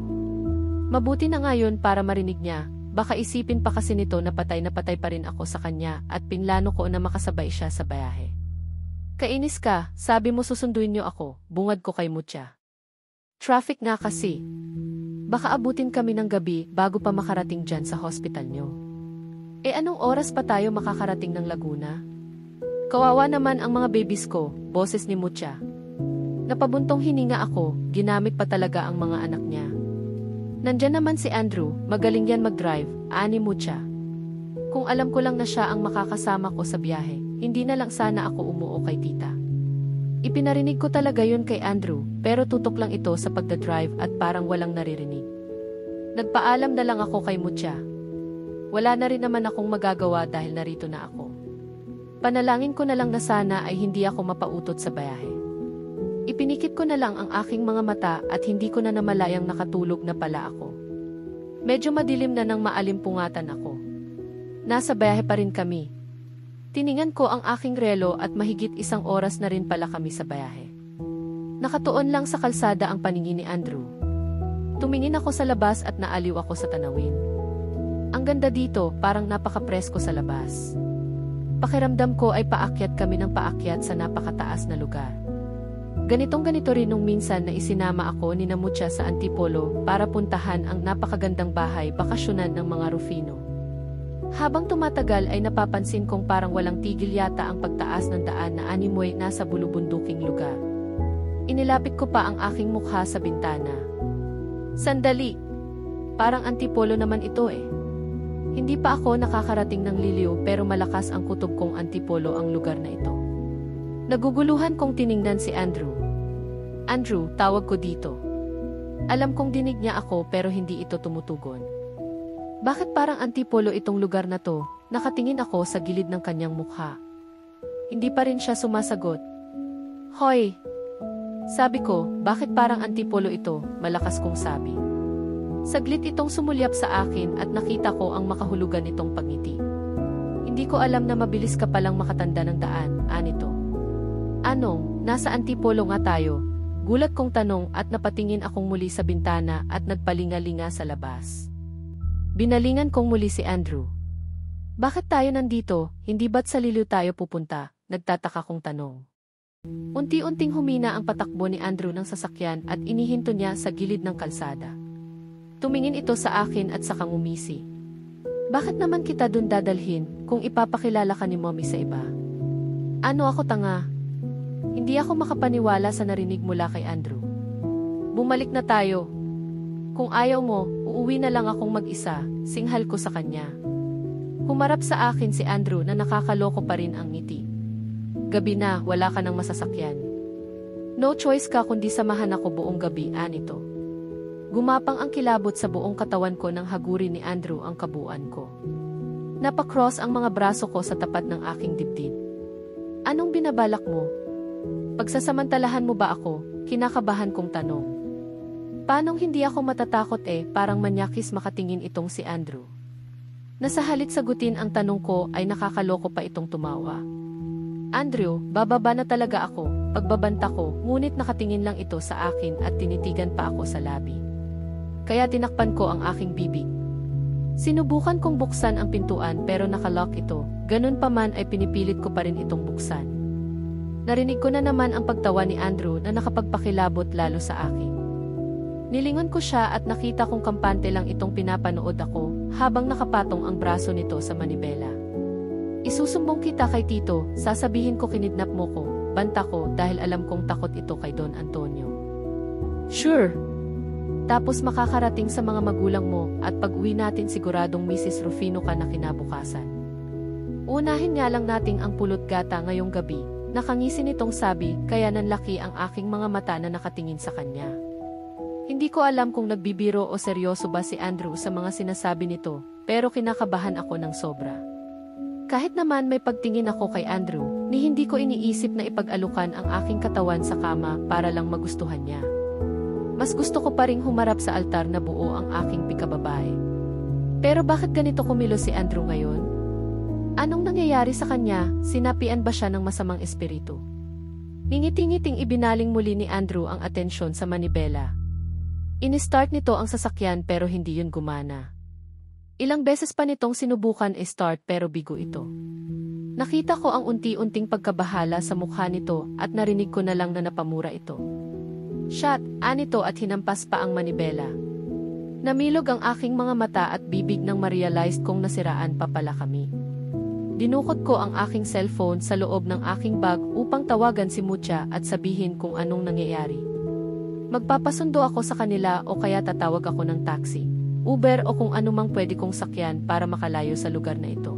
Mabuti na ngayon para marinig niya, baka isipin pa kasi nito na patay pa rin ako sa kanya at pinlano ko na makasabay siya sa bayahe. Kainis ka, sabi mo susunduin niyo ako, bungad ko kay Mucha. Traffic nga kasi. Baka abutin kami ng gabi bago pa makarating dyan sa hospital nyo. Anong oras pa tayo makakarating ng Laguna? Kawawa naman ang mga babies ko, boses ni Mucha. Napabuntong hininga ako, ginamit pa talaga ang mga anak niya. Nandyan naman si Andrew, magaling yan mag-drive, ani Mucha. Kung alam ko lang na siya ang makakasama ko sa biyahe, hindi na lang sana ako umuo kay tita. Ipinarinig ko talaga yun kay Andrew, pero tutok lang ito sa pagdadrive at parang walang naririnig. Nagpaalam na lang ako kay Mucha. Wala na rin naman akong magagawa dahil narito na ako. Panalangin ko na lang na sana ay hindi ako mapautot sa bayahe. Ipinikit ko na lang ang aking mga mata at hindi ko na namalayang nakatulog na pala ako. Medyo madilim na nang maalimpungatan ako. Nasa biyahe pa rin kami. Tiningan ko ang aking relo at mahigit 1 oras na rin pala kami sa biyahe. Nakatuon lang sa kalsada ang paningin ni Andrew. Tumingin ako sa labas at naaliw ako sa tanawin. Ang ganda dito, parang napaka-presko sa labas. Pakiramdam ko ay paakyat kami ng paakyat sa napakataas na lugar. Ganitong-ganito rin nung minsan na isinama ako ni Namutya sa Antipolo para puntahan ang napakagandang bahay bakasyonan ng mga Rufino. Habang tumatagal ay napapansin kong parang walang tigil yata ang pagtaas ng daan na animoy nasa bulubunduking lugar. Inilapit ko pa ang aking mukha sa bintana. Sandali! Parang Antipolo naman ito eh. Hindi pa ako nakakarating ng Liliw pero malakas ang kutob kong Antipolo ang lugar na ito. Naguguluhan kong tiningnan si Andrew. Andrew, tawag ko dito. Alam kong dinig niya ako pero hindi ito tumutugon. Bakit parang Antipolo itong lugar na to? Nakatingin ako sa gilid ng kanyang mukha. Hindi pa rin siya sumasagot. Hoy! Sabi ko, bakit parang Antipolo ito? Malakas kong sabi. Saglit itong sumulyap sa akin at nakita ko ang makahulugan itong pagngiti. Hindi ko alam na mabilis ka palang makatanda ng daan, anito. Anong, nasa Antipolo nga tayo? Gulat kong tanong at napatingin akong muli sa bintana at nagpalingalinga sa labas. Binalingan kong muli si Andrew. Bakit tayo nandito, hindi ba't sa Liliw tayo pupunta? Nagtataka kong tanong. Unti-unting humina ang patakbo ni Andrew ng sasakyan at inihinto niya sa gilid ng kalsada. Tumingin ito sa akin at saka ngumisi. Bakit naman kita dun dadalhin kung ipapakilala ka ni Mommy sa iba? Ano ako tanga? Hindi ako makapaniwala sa narinig mula kay Andrew. Bumalik na tayo. Kung ayaw mo, uuwi na lang akong mag-isa, singhal ko sa kanya. Humarap sa akin si Andrew na nakakaloko pa rin ang ngiti. Gabi na, wala ka ng masasakyan. No choice ka kundi samahan ako buong gabi, anito. Gumapang ang kilabot sa buong katawan ko nang hagurin ni Andrew ang kabuuan ko. Napakross ang mga braso ko sa tapat ng aking dibdib. Anong binabalak mo? Pagsasamantalahan mo ba ako? Kinakabahan kong tanong. Paanong hindi ako matatakot parang manyakis makatingin itong si Andrew. Nasa halit sagutin ang tanong ko ay nakakaloko pa itong tumawa. Andrew, bababa na talaga ako, pagbabanta ko, ngunit nakatingin lang ito sa akin at tinitigan pa ako sa labi. Kaya tinakpan ko ang aking bibig. Sinubukan kong buksan ang pintuan pero nakalock ito, ganun pa man ay pinipilit ko pa rin itong buksan. Narinig ko na naman ang pagtawa ni Andrew na nakapagpakilabot lalo sa akin. Nilingon ko siya at nakita kong kampante lang itong pinapanood ako habang nakapatong ang braso nito sa manibela. Isusumbong kita kay Tito, sasabihin ko kinidnap mo ko, banta ko dahil alam kong takot ito kay Don Antonio. Sure! Tapos makakarating sa mga magulang mo at pag-uwi natin siguradong Mrs. Rufino ka na kinabukasan. Unahin nga lang nating ang pulot gata ngayong gabi, nakangisi nitong sabi kaya nanlaki ang aking mga mata na nakatingin sa kanya. Hindi ko alam kung nagbibiro o seryoso ba si Andrew sa mga sinasabi nito, pero kinakabahan ako ng sobra. Kahit naman may pagtingin ako kay Andrew, ni hindi ko iniisip na ipag-alukan ang aking katawan sa kama para lang magustuhan niya. Mas gusto ko pa ring humarap sa altar na buo ang aking pikababae. Pero bakit ganito kumilos si Andrew ngayon? Anong nangyayari sa kanya? Sinapian ba siya ng masamang espiritu? Ngingiti-ngiting ibinaling muli ni Andrew ang atensyon sa manibela. Ini-start nito ang sasakyan pero hindi yun gumana. Ilang beses pa nitong sinubukan i-start pero bigo ito. Nakita ko ang unti-unting pagkabahala sa mukha nito at narinig ko na lang na napamura ito. Shot, anito at hinampas pa ang manibela. Namilog ang aking mga mata at bibig nang ma-realize kong nasiraan pa pala kami. Dinukot ko ang aking cellphone sa loob ng aking bag upang tawagan si Mutya at sabihin kung anong nangyayari. Magpapasundo ako sa kanila o kaya tatawag ako ng taxi, Uber o kung anumang pwede kong sakyan para makalayo sa lugar na ito.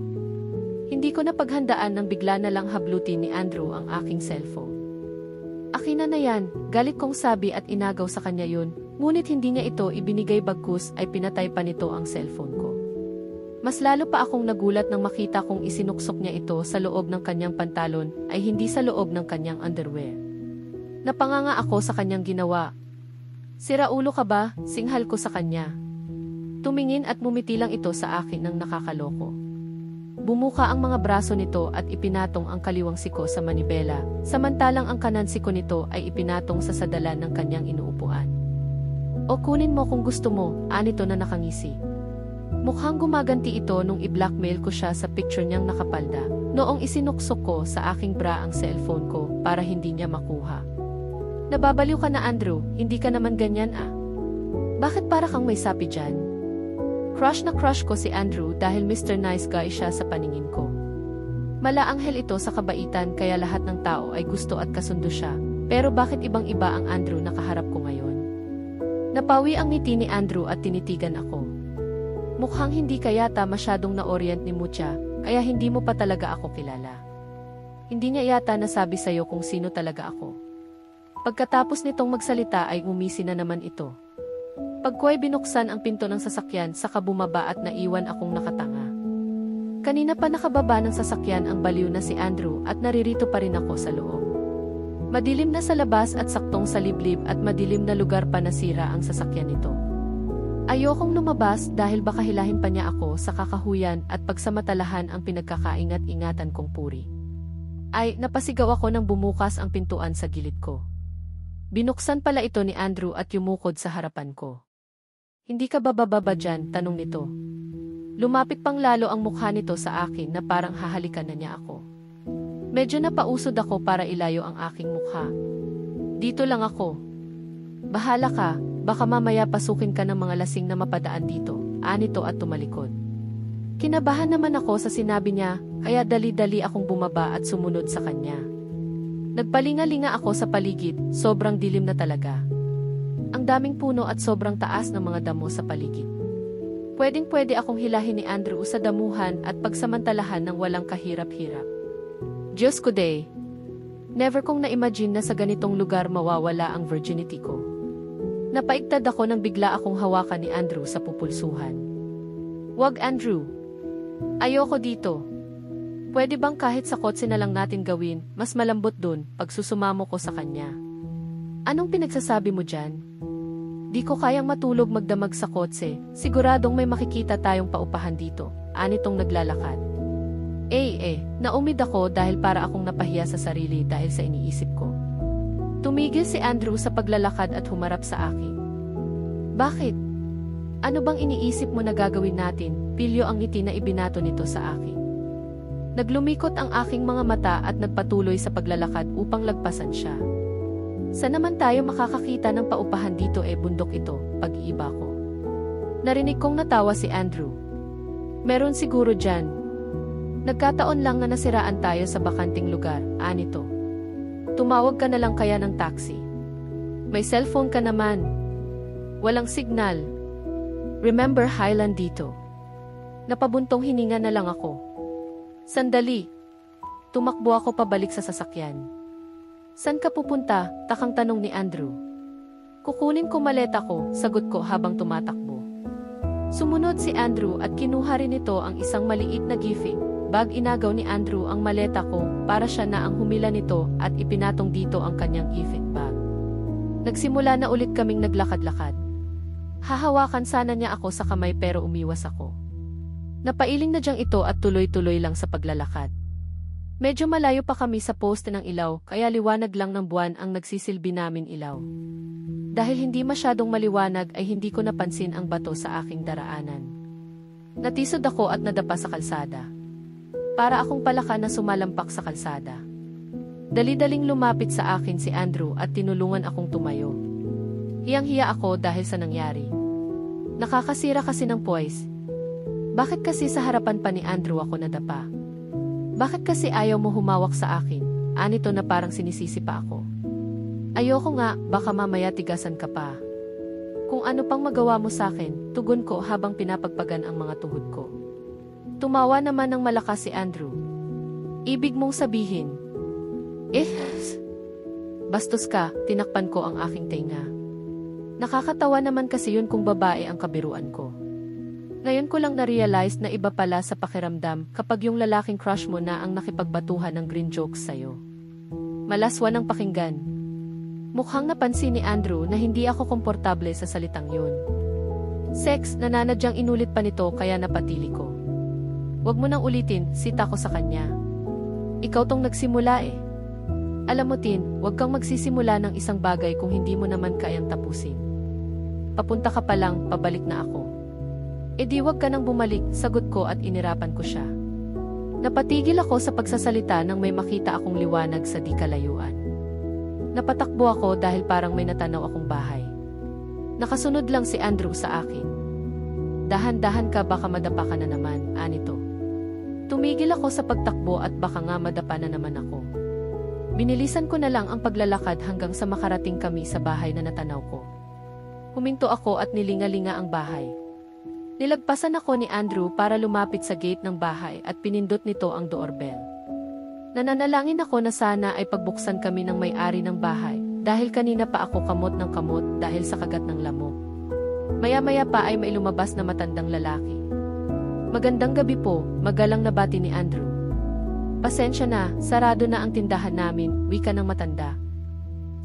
Hindi ko napaghandaan nang bigla na lang hablutin ni Andrew ang aking cellphone. Akin na yan, galit kong sabi at inagaw sa kanya yun, ngunit hindi niya ito ibinigay bagkus ay pinatay pa nito ang cellphone ko. Mas lalo pa akong nagulat nang makita kong isinuksok niya ito sa loob ng kanyang pantalon ay hindi sa loob ng kanyang underwear. Napanganga ako sa kanyang ginawa. Siraulo ka ba? Singhal ko sa kanya. Tumingin at mumiti lang ito sa akin ng nakakaloko. Bumuka ang mga braso nito at ipinatong ang kaliwang siko sa manibela, samantalang ang kanan siko nito ay ipinatong sa sadalan ng kanyang inuupuan. O kunin mo kung gusto mo, anito na nakangisi. Mukhang gumaganti ito nung i-blackmail ko siya sa picture niyang nakapalda, noong isinuksok ko sa aking bra ang cellphone ko para hindi niya makuha. Nababaliw ka na Andrew, hindi ka naman ganyan ah. Bakit para kang may sapi dyan? Crush na crush ko si Andrew dahil Mr. Nice Guy siya sa paningin ko. Malaanghel ito sa kabaitan kaya lahat ng tao ay gusto at kasundo siya, pero bakit ibang-iba ang Andrew na kaharap ko ngayon? Napawi ang ngiti ni Andrew at tinitigan ako. Mukhang hindi ka yata masyadong na-orient ni Mucha, kaya hindi mo pa talaga ako kilala. Hindi niya yata nasabi sa'yo kung sino talaga ako. Pagkatapos nitong magsalita ay umisi na naman ito. Pag ko ay binuksan ang pinto ng sasakyan saka bumaba at naiwan akong nakatanga. Kanina pa nakababa ng sasakyan ang baliw na si Andrew at naririto pa rin ako sa loob. Madilim na sa labas at saktong sa liblib at madilim na lugar pa nasira ang sasakyan nito. Ayokong lumabas dahil baka hilahin pa niya ako sa kakahuyan at pagsamatalahan ang pinagkakaingat-ingatan kong puri. Ay, napasigaw ako nang bumukas ang pintuan sa gilid ko. Binuksan pala ito ni Andrew at yumukod sa harapan ko. Hindi ka bababa dyan? Tanong nito. Lumapit pang lalo ang mukha nito sa akin na parang hahalikan na niya ako. Medyo napausod ako para ilayo ang aking mukha. Dito lang ako. Bahala ka, baka mamaya pasukin ka ng mga lasing na mapadaan dito, anito at tumalikod. Kinabahan naman ako sa sinabi niya, kaya dali-dali akong bumaba at sumunod sa kanya. Nagpalinga-linga ako sa paligid, sobrang dilim na talaga. Ang daming puno at sobrang taas ng mga damo sa paligid. Pwedeng-pwede akong hilahin ni Andrew sa damuhan at pagsamantalahan ng walang kahirap-hirap. Diyos ko day! Never kong na-imagine na sa ganitong lugar mawawala ang virginity ko. Napaigtad ako nang bigla akong hawakan ni Andrew sa pupulsuhan. Wag Andrew! Ayoko dito! Pwede bang kahit sa kotse na lang natin gawin, mas malambot dun, pag susumamo ko sa kanya. Anong pinagsasabi mo dyan? Di ko kayang matulog magdamag sa kotse, siguradong may makikita tayong paupahan dito, anitong naglalakad. Naumid ako dahil para akong napahiya sa sarili dahil sa iniisip ko. Tumigil si Andrew sa paglalakad at humarap sa akin. Bakit? Ano bang iniisip mo na gagawin natin? Pilyo ang ngiti na ibinato nito sa akin. Naglumikot ang aking mga mata at nagpatuloy sa paglalakad upang lagpasan siya. Saan naman tayo makakakita ng paupahan dito bundok ito, pag-iiba ko. Narinig kong natawa si Andrew. Meron siguro dyan. Nagkataon lang na nasiraan tayo sa bakanting lugar, anito. Tumawag ka na lang kaya ng taxi. May cellphone ka naman. Walang signal. Remember Highland dito. Napabuntong hininga na lang ako. Sandali. Tumakbo ako pabalik sa sasakyan. San ka pupunta? Takang tanong ni Andrew. Kukunin ko maleta ko, sagot ko habang tumatakbo. Sumunod si Andrew at kinuha rin ito ang isang maliit na gifting bag. Inagaw ni Andrew ang maleta ko para siya na ang humila nito at ipinatong dito ang kanyang gifting bag. Nagsimula na ulit kaming naglakad-lakad. Hahawakan sana niya ako sa kamay pero umiwas ako. Napailing na diyang ito at tuloy-tuloy lang sa paglalakad. Medyo malayo pa kami sa poste ng ilaw kaya liwanag lang ng buwan ang nagsisilbi namin ilaw. Dahil hindi masyadong maliwanag ay hindi ko napansin ang bato sa aking daraanan. Natisod ako at nadapa sa kalsada. Para akong palaka na sumalampak sa kalsada. Dali-daling lumapit sa akin si Andrew at tinulungan akong tumayo. Hiyang-hiya ako dahil sa nangyari. Nakakasira kasi ng poise. Bakit kasi sa harapan pa ni Andrew ako nadapa? Bakit kasi ayaw mo humawak sa akin? Anito na parang sinisisi pa ako. Ayoko nga, baka mamaya tigasan ka pa. Kung ano pang magawa mo sa akin, tugon ko habang pinapagpagan ang mga tuhod ko. Tumawa naman ng malakas si Andrew. Ibig mong sabihin? Bastos ka, tinakpan ko ang aking tenga. Nakakatawa naman kasi yun kung babae ang kabiruan ko. Ngayon ko lang na-realize na iba pala sa pakiramdam kapag yung lalaking crush mo na ang nakipagbatuhan ng green jokes sa'yo. Malaswa ng pakinggan. Mukhang napansin ni Andrew na hindi ako komportable sa salitang yun. Sex, nananadyang inulit pa nito kaya napatili ko. Huwag mo nang ulitin, sita ko sa kanya. Ikaw tong nagsimula eh. Alam mo Tin, huwag kang magsisimula ng isang bagay kung hindi mo naman kayang tapusin. Papunta ka pa lang, pabalik na ako. E di huwag ka nang bumalik, sagot ko at inirapan ko siya. Napatigil ako sa pagsasalita nang may makita akong liwanag sa di kalayuan. Napatakbo ako dahil parang may natanaw akong bahay. Nakasunod lang si Andrew sa akin. Dahan-dahan ka, baka madapa ka na naman, anito. Tumigil ako sa pagtakbo at baka nga madapa na naman ako. Binilisan ko na lang ang paglalakad hanggang sa makarating kami sa bahay na natanaw ko. Huminto ako at nilingalinga ang bahay. Nilagpasan ako ni Andrew para lumapit sa gate ng bahay at pinindot nito ang doorbell. Nananalangin ako na sana ay pagbuksan kami ng may-ari ng bahay dahil kanina pa ako kamot ng kamot dahil sa kagat ng lamok. Maya-maya pa ay may lumabas na matandang lalaki. Magandang gabi po, magalang nabati ni Andrew. Pasensya na, sarado na ang tindahan namin, wika ng matanda.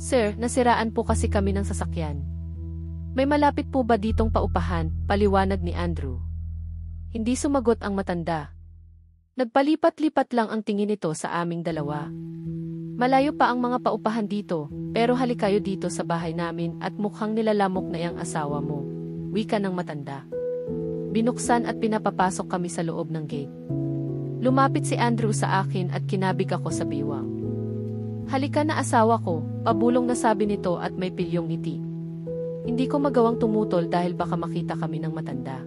Sir, nasiraan po kasi kami ng sasakyan. May malapit po ba ditong paupahan, paliwanag ni Andrew. Hindi sumagot ang matanda. Nagpalipat-lipat lang ang tingin nito sa aming dalawa. Malayo pa ang mga paupahan dito, pero halik kayo dito sa bahay namin at mukhang nilalamok na yang asawa mo, wika ng matanda. Binuksan at pinapapasok kami sa loob ng gate. Lumapit si Andrew sa akin at kinabig ako sa biwang. Halika na asawa ko, pabulong na sabi nito at may pilyong ngiti. Hindi ko magawang tumutol dahil baka makita kami ng matanda.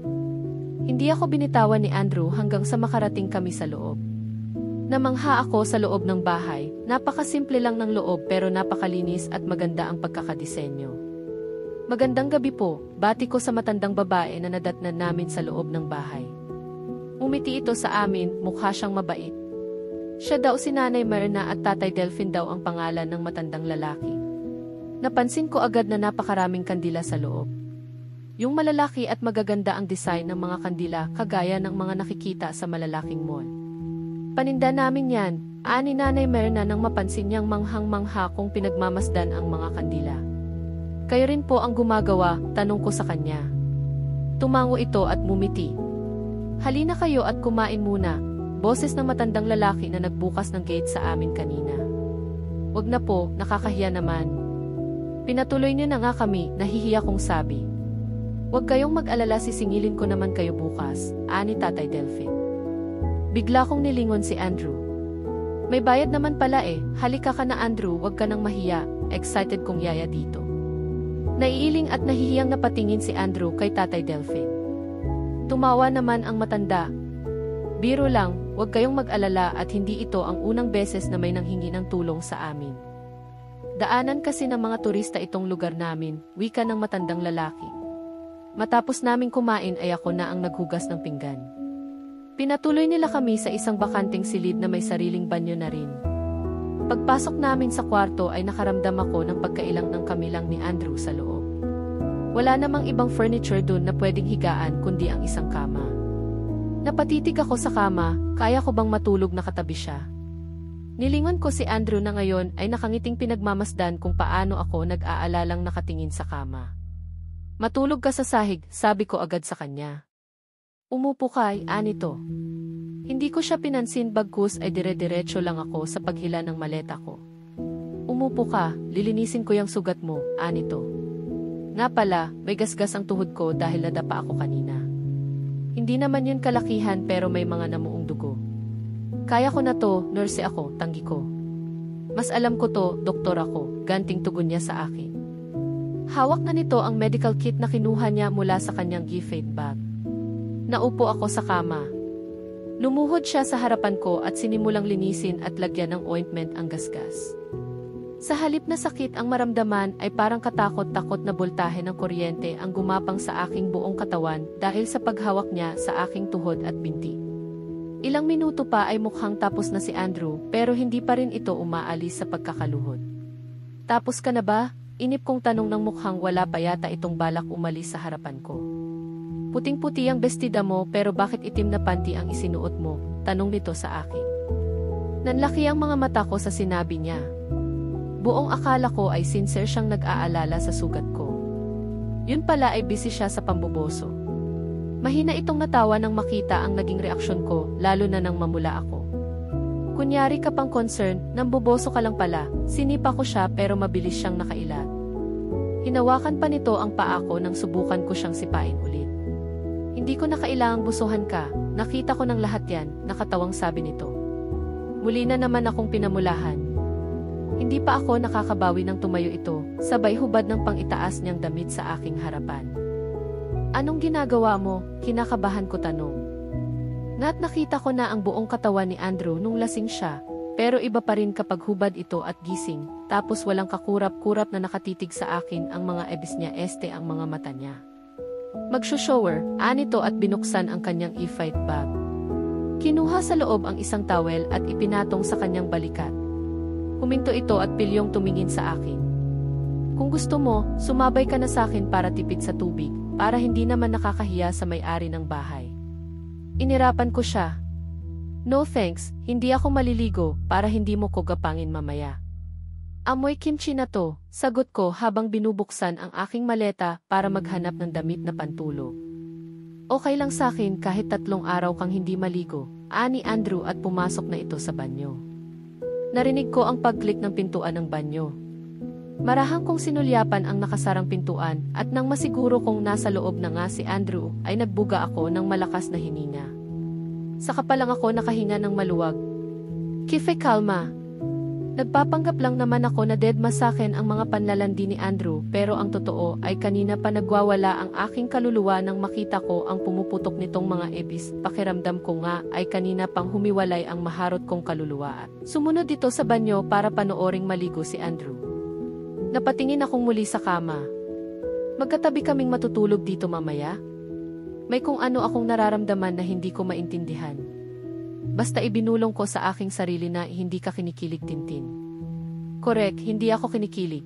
Hindi ako binitawan ni Andrew hanggang sa makarating kami sa loob. Namangha ako sa loob ng bahay, napakasimple lang ng loob pero napakalinis at maganda ang pagkakadisenyo. Magandang gabi po, bati ko sa matandang babae na nadatnan namin sa loob ng bahay. Umiti ito sa amin, mukha siyang mabait. Siya daw si Nanay Myrna at Tatay Delphin daw ang pangalan ng matandang lalaki. Napansin ko agad na napakaraming kandila sa loob. Yung malalaki at magaganda ang design ng mga kandila kagaya ng mga nakikita sa malalaking mall. Paninda namin yan, ani Nanay Myrna nang mapansin niyang manghang-mangha kung pinagmamasdan ang mga kandila. Kayo rin po ang gumagawa, tanong ko sa kanya. Tumango ito at mumiti. Halina kayo at kumain muna, boses ng matandang lalaki na nagbukas ng gate sa amin kanina. Wag na po, nakakahiya naman. Pinatuloy niyo na nga kami, nahihiya kong sabi. Wag kayong mag-alala, sisingilin ko naman kayo bukas, ani Tatay Delphin. Bigla kong nilingon si Andrew. May bayad naman pala eh, halika ka na Andrew, wag ka nang mahiya, excited kong yaya dito. Naiiling at nahihiyang napatingin si Andrew kay Tatay Delphin. Tumawa naman ang matanda. Biro lang, huwag kayong mag-alala at hindi ito ang unang beses na may nanghingi ng tulong sa amin. Daanan kasi ng mga turista itong lugar namin, wika ng matandang lalaki. Matapos naming kumain ay ako na ang naghugas ng pinggan. Pinatuloy nila kami sa isang bakanting silid na may sariling banyo na rin. Pagpasok namin sa kwarto ay nakaramdam ako ng pagkailang ng kami lang ni Andrew sa loob. Wala namang ibang furniture dun na pwedeng higaan kundi ang isang kama. Napatitig ako sa kama, kaya ko bang matulog na katabi siya? Nilingon ko si Andrew na ngayon ay nakangiting pinagmamasdan kung paano ako nag-aalalang nakatingin sa kama. Matulog ka sa sahig, sabi ko agad sa kanya. Umupo ka, anito. Hindi ko siya pinansin bagkus ay dire-diretso lang ako sa paghila ng maleta ko. Umupo ka, lilinisin ko yung sugat mo, anito. Nga pala, may gasgas ang tuhod ko dahil nadapa ako kanina. Hindi naman yun kalakihan pero may mga namuong dugo. Kaya ko na to, nurse ako, tanggi ko. Mas alam ko to, doktor ako, ganting tugon niya sa akin. Hawak na nito ang medical kit na kinuha niya mula sa kanyang gift aid bag. Naupo ako sa kama. Lumuhod siya sa harapan ko at sinimulang linisin at lagyan ng ointment ang gasgas. Sa halip na sakit ang maramdaman ay parang katakot-takot na boltahe ng kuryente ang gumapang sa aking buong katawan dahil sa paghawak niya sa aking tuhod at binti. Ilang minuto pa ay mukhang tapos na si Andrew pero hindi pa rin ito umaalis sa pagkakaluhod. Tapos ka na ba? Inip kong tanong ng mukhang wala pa yata itong balak umalis sa harapan ko. Puting-puti ang bestida mo pero bakit itim na panty ang isinuot mo? Tanong nito sa akin. Nanlaki ang mga mata ko sa sinabi niya. Buong akala ko ay sincere siyang nag-aalala sa sugat ko. Yun pala ay busy siya sa pamboboso. Mahina itong natawa nang makita ang naging reaksyon ko, lalo na nang mamula ako. Kunyari ka pang concern, nang boboso ka lang pala, sinipa ko siya pero mabilis siyang nakailat. Hinawakan pa nito ang paa ko nang subukan ko siyang sipain ulit. Hindi ko na kailangang busuhan ka, nakita ko ng lahat yan, nakatawang sabi nito. Muli na naman akong pinamulahan. Hindi pa ako nakakabawi nang tumayo ito, sabay hubad ng pang-itaas niyang damit sa aking harapan. Anong ginagawa mo? Kinakabahan ko tanong. Nakita ko na ang buong katawan ni Andrew nung lasing siya, pero iba pa rin kapag hubad ito at gising, tapos walang kakurap-kurap na nakatitig sa akin ang mga ebis niya ang mga mata niya. Magsho-shower, anito at binuksan ang kanyang e-fight bag. Kinuha sa loob ang isang towel at ipinatong sa kanyang balikat. Huminto ito at pilyong tumingin sa akin. Kung gusto mo, sumabay ka na sa akin para tipid sa tubig, para hindi naman nakakahiya sa may-ari ng bahay. Inirapan ko siya. No thanks, hindi ako maliligo para hindi mo ko gapangin mamaya. Amoy kimchi na to, sagot ko habang binubuksan ang aking maleta para maghanap ng damit na pantulog. Okay lang sa akin kahit 3 araw kang hindi maligo, ani Andrew at pumasok na ito sa banyo. Narinig ko ang pag-click ng pintuan ng banyo. Marahang kong sinulyapan ang nakasarang pintuan at nang masiguro kong nasa loob na nga si Andrew ay nagbuga ako ng malakas na hininga. Saka pa lang ako nakahinga ng maluwag. Kife kalma. Nagpapanggap lang naman ako na dead sa akin ang mga panlalandi ni Andrew pero ang totoo ay kanina pa nagwawala ang aking kaluluwa nang makita ko ang pumuputok nitong mga ebis. Pakiramdam ko nga ay kanina pang humiwalay ang maharot kong kaluluwa. Sumunod dito sa banyo para panooring maligo si Andrew. Napatingin akong muli sa kama. Magkatabi kaming matutulog dito mamaya? May kung ano akong nararamdaman na hindi ko maintindihan. Basta ibinulong ko sa aking sarili na hindi ka kinikilig, Tintin. Correct, hindi ako kinikilig.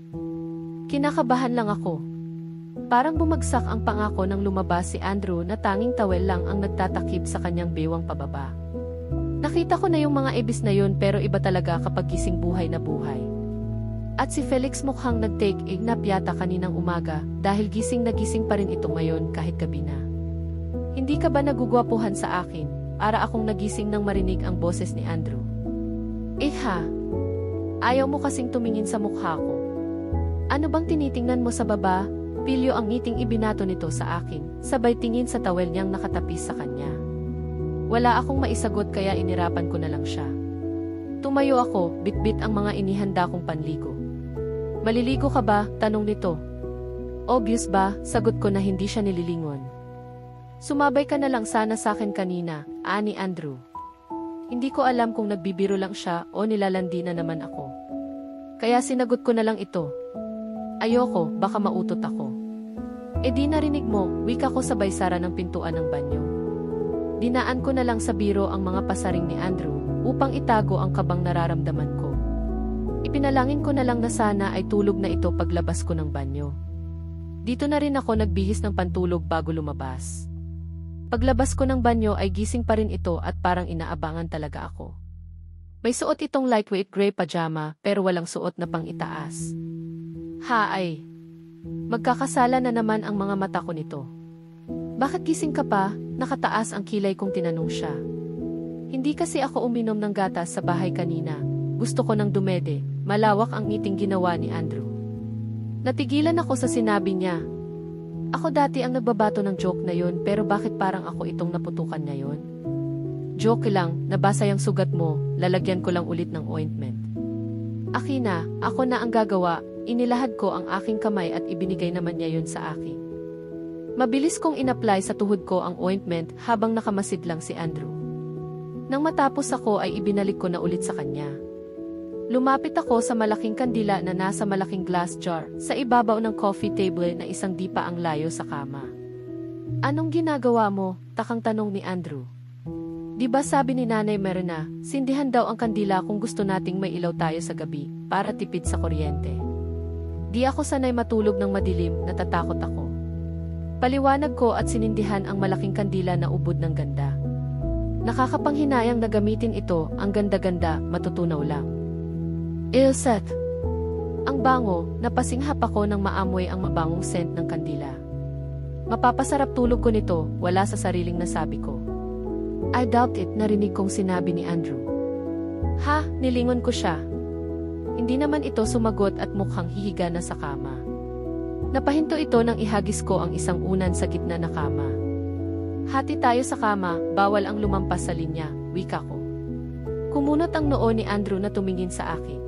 Kinakabahan lang ako. Parang bumagsak ang pangako nang lumabas si Andrew na tanging tawel lang ang nagtatakip sa kanyang bewang pababa. Nakita ko na yung mga ebis na yun pero iba talaga kapag gising buhay na buhay. At si Felix mukhang nag-take a nap yata kaninang umaga dahil gising na gising pa rin ito ngayon kahit gabi na. Hindi ka ba nagugwapuhan sa akin? Para akong nagising nang marinig ang boses ni Andrew. Ha? Ayaw mo kasing tumingin sa mukha ko. Ano bang tinitingnan mo sa baba? Pilyo ang ngiting ibinato nito sa akin, sabay tingin sa tawel niyang nakatapis sa kanya. Wala akong maisagot kaya inirapan ko na lang siya. Tumayo ako, bitbit ang mga inihanda kong panligo. Maliligo ka ba? Tanong nito. Obvious ba? Sagot ko na hindi siya nililingon. Sumabay ka na lang sana sa akin kanina, ani Andrew. Hindi ko alam kung nagbibiro lang siya o nilalandi na naman ako. Kaya sinagot ko na lang ito. Ayoko, baka mautot ako. Di narinig mo, wika ko sabay sara ng pintuan ng banyo. Dinaan ko na lang sa biro ang mga pasaring ni Andrew upang itago ang kabang nararamdaman ko. Ipinalangin ko na lang na sana ay tulog na ito paglabas ko ng banyo. Dito na rin ako nagbihis ng pantulog bago lumabas. Paglabas ko ng banyo ay gising pa rin ito at parang inaabangan talaga ako. May suot itong lightweight gray pajama pero walang suot na pang itaas. Ay. Magkakasala na naman ang mga mata ko nito. Bakit gising ka pa? Nakataas ang kilay kong tinanong siya. Hindi kasi ako uminom ng gatas sa bahay kanina. Gusto ko ng dumede, malawak ang ngiting ginawa ni Andrew. Natigilan ako sa sinabi niya. Ako dati ang nagbabato ng joke na yun pero bakit parang ako itong naputukan ngayon? Joke lang, nabasa yung sugat mo, lalagyan ko lang ulit ng ointment. Akina, ako na ang gagawa, inilahad ko ang aking kamay at ibinigay naman niya yun sa akin. Mabilis kong inapply sa tuhod ko ang ointment habang nakamasid lang si Andrew. Nang matapos ako ay ibinalik ko na ulit sa kanya. Lumapit ako sa malaking kandila na nasa malaking glass jar sa ibabaw ng coffee table na isang di pa ang layo sa kama. Anong ginagawa mo? Takang tanong ni Andrew. Di ba sabi ni Nanay Merna, sindihan daw ang kandila kung gusto nating may ilaw tayo sa gabi para tipid sa kuryente. Di ako sanay matulog ng madilim, natatakot ako. Paliwanag ko at sinindihan ang malaking kandila na ubod ng ganda. Nakakapanghinayang na gamitin ito, ang ganda-ganda, matutunaw lang. Ilset. Ang bango, napasinghap ako nang maamoy ang mabangong scent ng kandila. Mapapasarap tulog ko nito, wala sa sariling nasabi ko. I doubt it, narinig kong sinabi ni Andrew. Ha, nilingon ko siya. Hindi naman ito sumagot at mukhang hihiga na sa kama. Napahinto ito nang ihagis ko ang isang unan sa gitna na kama. Hati tayo sa kama, bawal ang lumampas sa linya, wika ko. Kumunot ang noo ni Andrew na tumingin sa akin.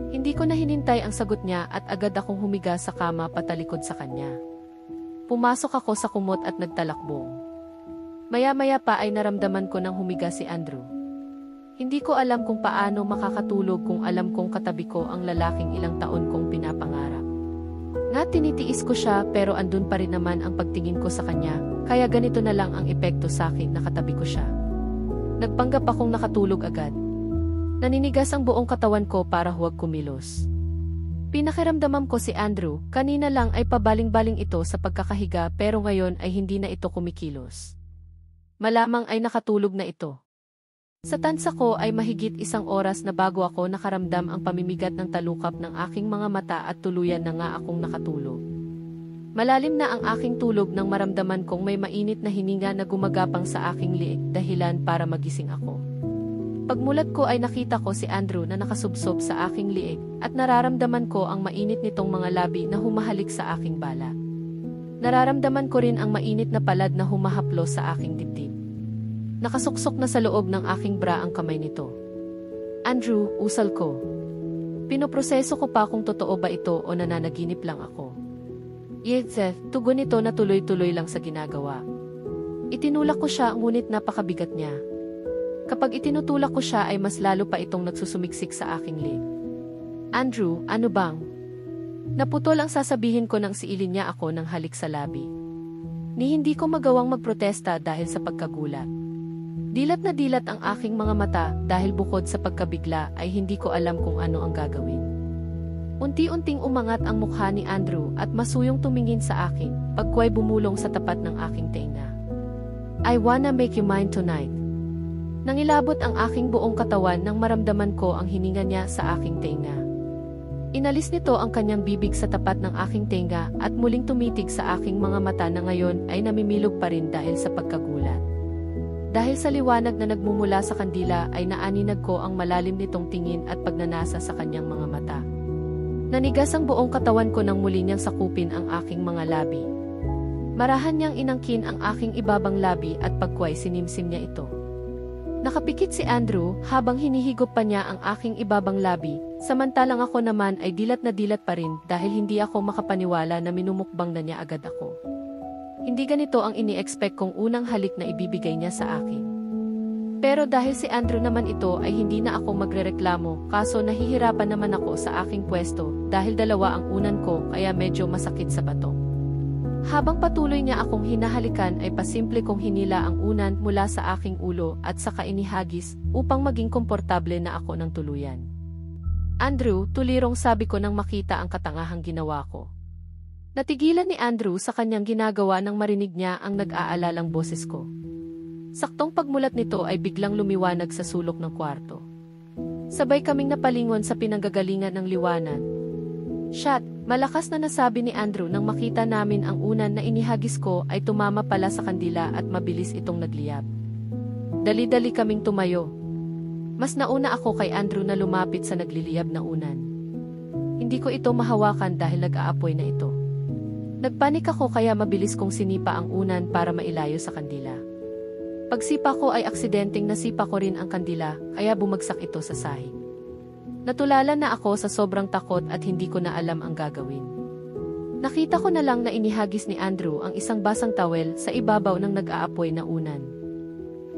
Hindi ko na hinintay ang sagot niya at agad akong humiga sa kama patalikod sa kanya. Pumasok ako sa kumot at nagtalakbong. Maya-maya pa ay naramdaman ko nang humiga si Andrew. Hindi ko alam kung paano makakatulog kung alam kong katabi ko ang lalaking ilang taon kong pinapangarap. Nga tinitiis ko siya pero andun pa rin naman ang pagtingin ko sa kanya, kaya ganito na lang ang epekto sa akin na katabi ko siya. Nagpanggap akong nakatulog agad. Naninigas ang buong katawan ko para huwag kumilos. Pinakiramdamam ko si Andrew, kanina lang ay pabaling-baling ito sa pagkakahiga pero ngayon ay hindi na ito kumikilos. Malamang ay nakatulog na ito. Sa tansa ko ay mahigit 1 oras na bago ako nakaramdam ang pamimigat ng talukap ng aking mga mata at tuluyan na nga akong nakatulog. Malalim na ang aking tulog nang maramdaman kong may mainit na hininga na gumagapang sa aking liig dahilan para magising ako. Pagmulat ko ay nakita ko si Andrew na nakasubsob sa aking liig at nararamdaman ko ang mainit nitong mga labi na humahalik sa aking bala. Nararamdaman ko rin ang mainit na palad na humahaplos sa aking dibdib. Nakasuksok na sa loob ng aking bra ang kamay nito. Andrew, usal ko. Pinoproseso ko pa kung totoo ba ito o nananaginip lang ako. Yes, tugon nito na tuloy-tuloy lang sa ginagawa. Itinulak ko siya ngunit napakabigat niya. Kapag itinutulak ko siya ay mas lalo pa itong nagsusumiksik sa aking leg. Andrew, ano bang? Naputol ang sasabihin ko nang siilin niya ako ng halik sa labi. Ni hindi ko magawang magprotesta dahil sa pagkagulat. Dilat na dilat ang aking mga mata dahil bukod sa pagkabigla ay hindi ko alam kung ano ang gagawin. Unti-unting umangat ang mukha ni Andrew at masuyong tumingin sa akin pagkway bumulong sa tapat ng aking tenga. I wanna make you mine tonight. Nangilabot ang aking buong katawan nang maramdaman ko ang hininga niya sa aking tenga. Inalis nito ang kanyang bibig sa tapat ng aking tenga at muling tumitig sa aking mga mata na ngayon ay namimilog pa rin dahil sa pagkagulat. Dahil sa liwanag na nagmumula sa kandila ay naaninag ko ang malalim nitong tingin at pagnanasa sa kanyang mga mata. Nanigas ang buong katawan ko nang muli niyang sakupin ang aking mga labi. Marahan niyang inangkin ang aking ibabang labi at pagkway sinimsim niya ito. Nakapikit si Andrew habang hinihigop pa niya ang aking ibabang labi, samantalang ako naman ay dilat na dilat pa rin dahil hindi ako makapaniwala na minumukbang na niya agad ako. Hindi ganito ang ini-expect kong unang halik na ibibigay niya sa akin. Pero dahil si Andrew naman ito ay hindi na ako magrereklamo, kaso nahihirapan naman ako sa aking pwesto dahil dalawa ang unan ko kaya medyo masakit sa bato. Habang patuloy niya akong hinahalikan ay pasimple kong hinila ang unan mula sa aking ulo at saka inihagis upang maging komportable na ako ng tuluyan. Andrew, tulirong sabi ko nang makita ang katangahang ginawa ko. Natigilan ni Andrew sa kanyang ginagawa nang marinig niya ang nag-aalalang boses ko. Saktong pagmulat nito ay biglang lumiwanag sa sulok ng kwarto. Sabay kaming napalingon sa pinanggagalingan ng liwanag. Shot, malakas na nasabi ni Andrew nang makita namin ang unan na inihagis ko ay tumama pala sa kandila at mabilis itong nagliyab. Dali-dali kaming tumayo. Mas nauna ako kay Andrew na lumapit sa nagliliyab na unan. Hindi ko ito mahawakan dahil nag-aapoy na ito. Nagpanik ako kaya mabilis kong sinipa ang unan para mailayo sa kandila. Pagsipa ko ay aksidenteng nasipa ko rin ang kandila kaya bumagsak ito sa sahig. Natulala na ako sa sobrang takot at hindi ko na alam ang gagawin. Nakita ko na lang na inihagis ni Andrew ang isang basang towel sa ibabaw ng nag-aapoy na unan.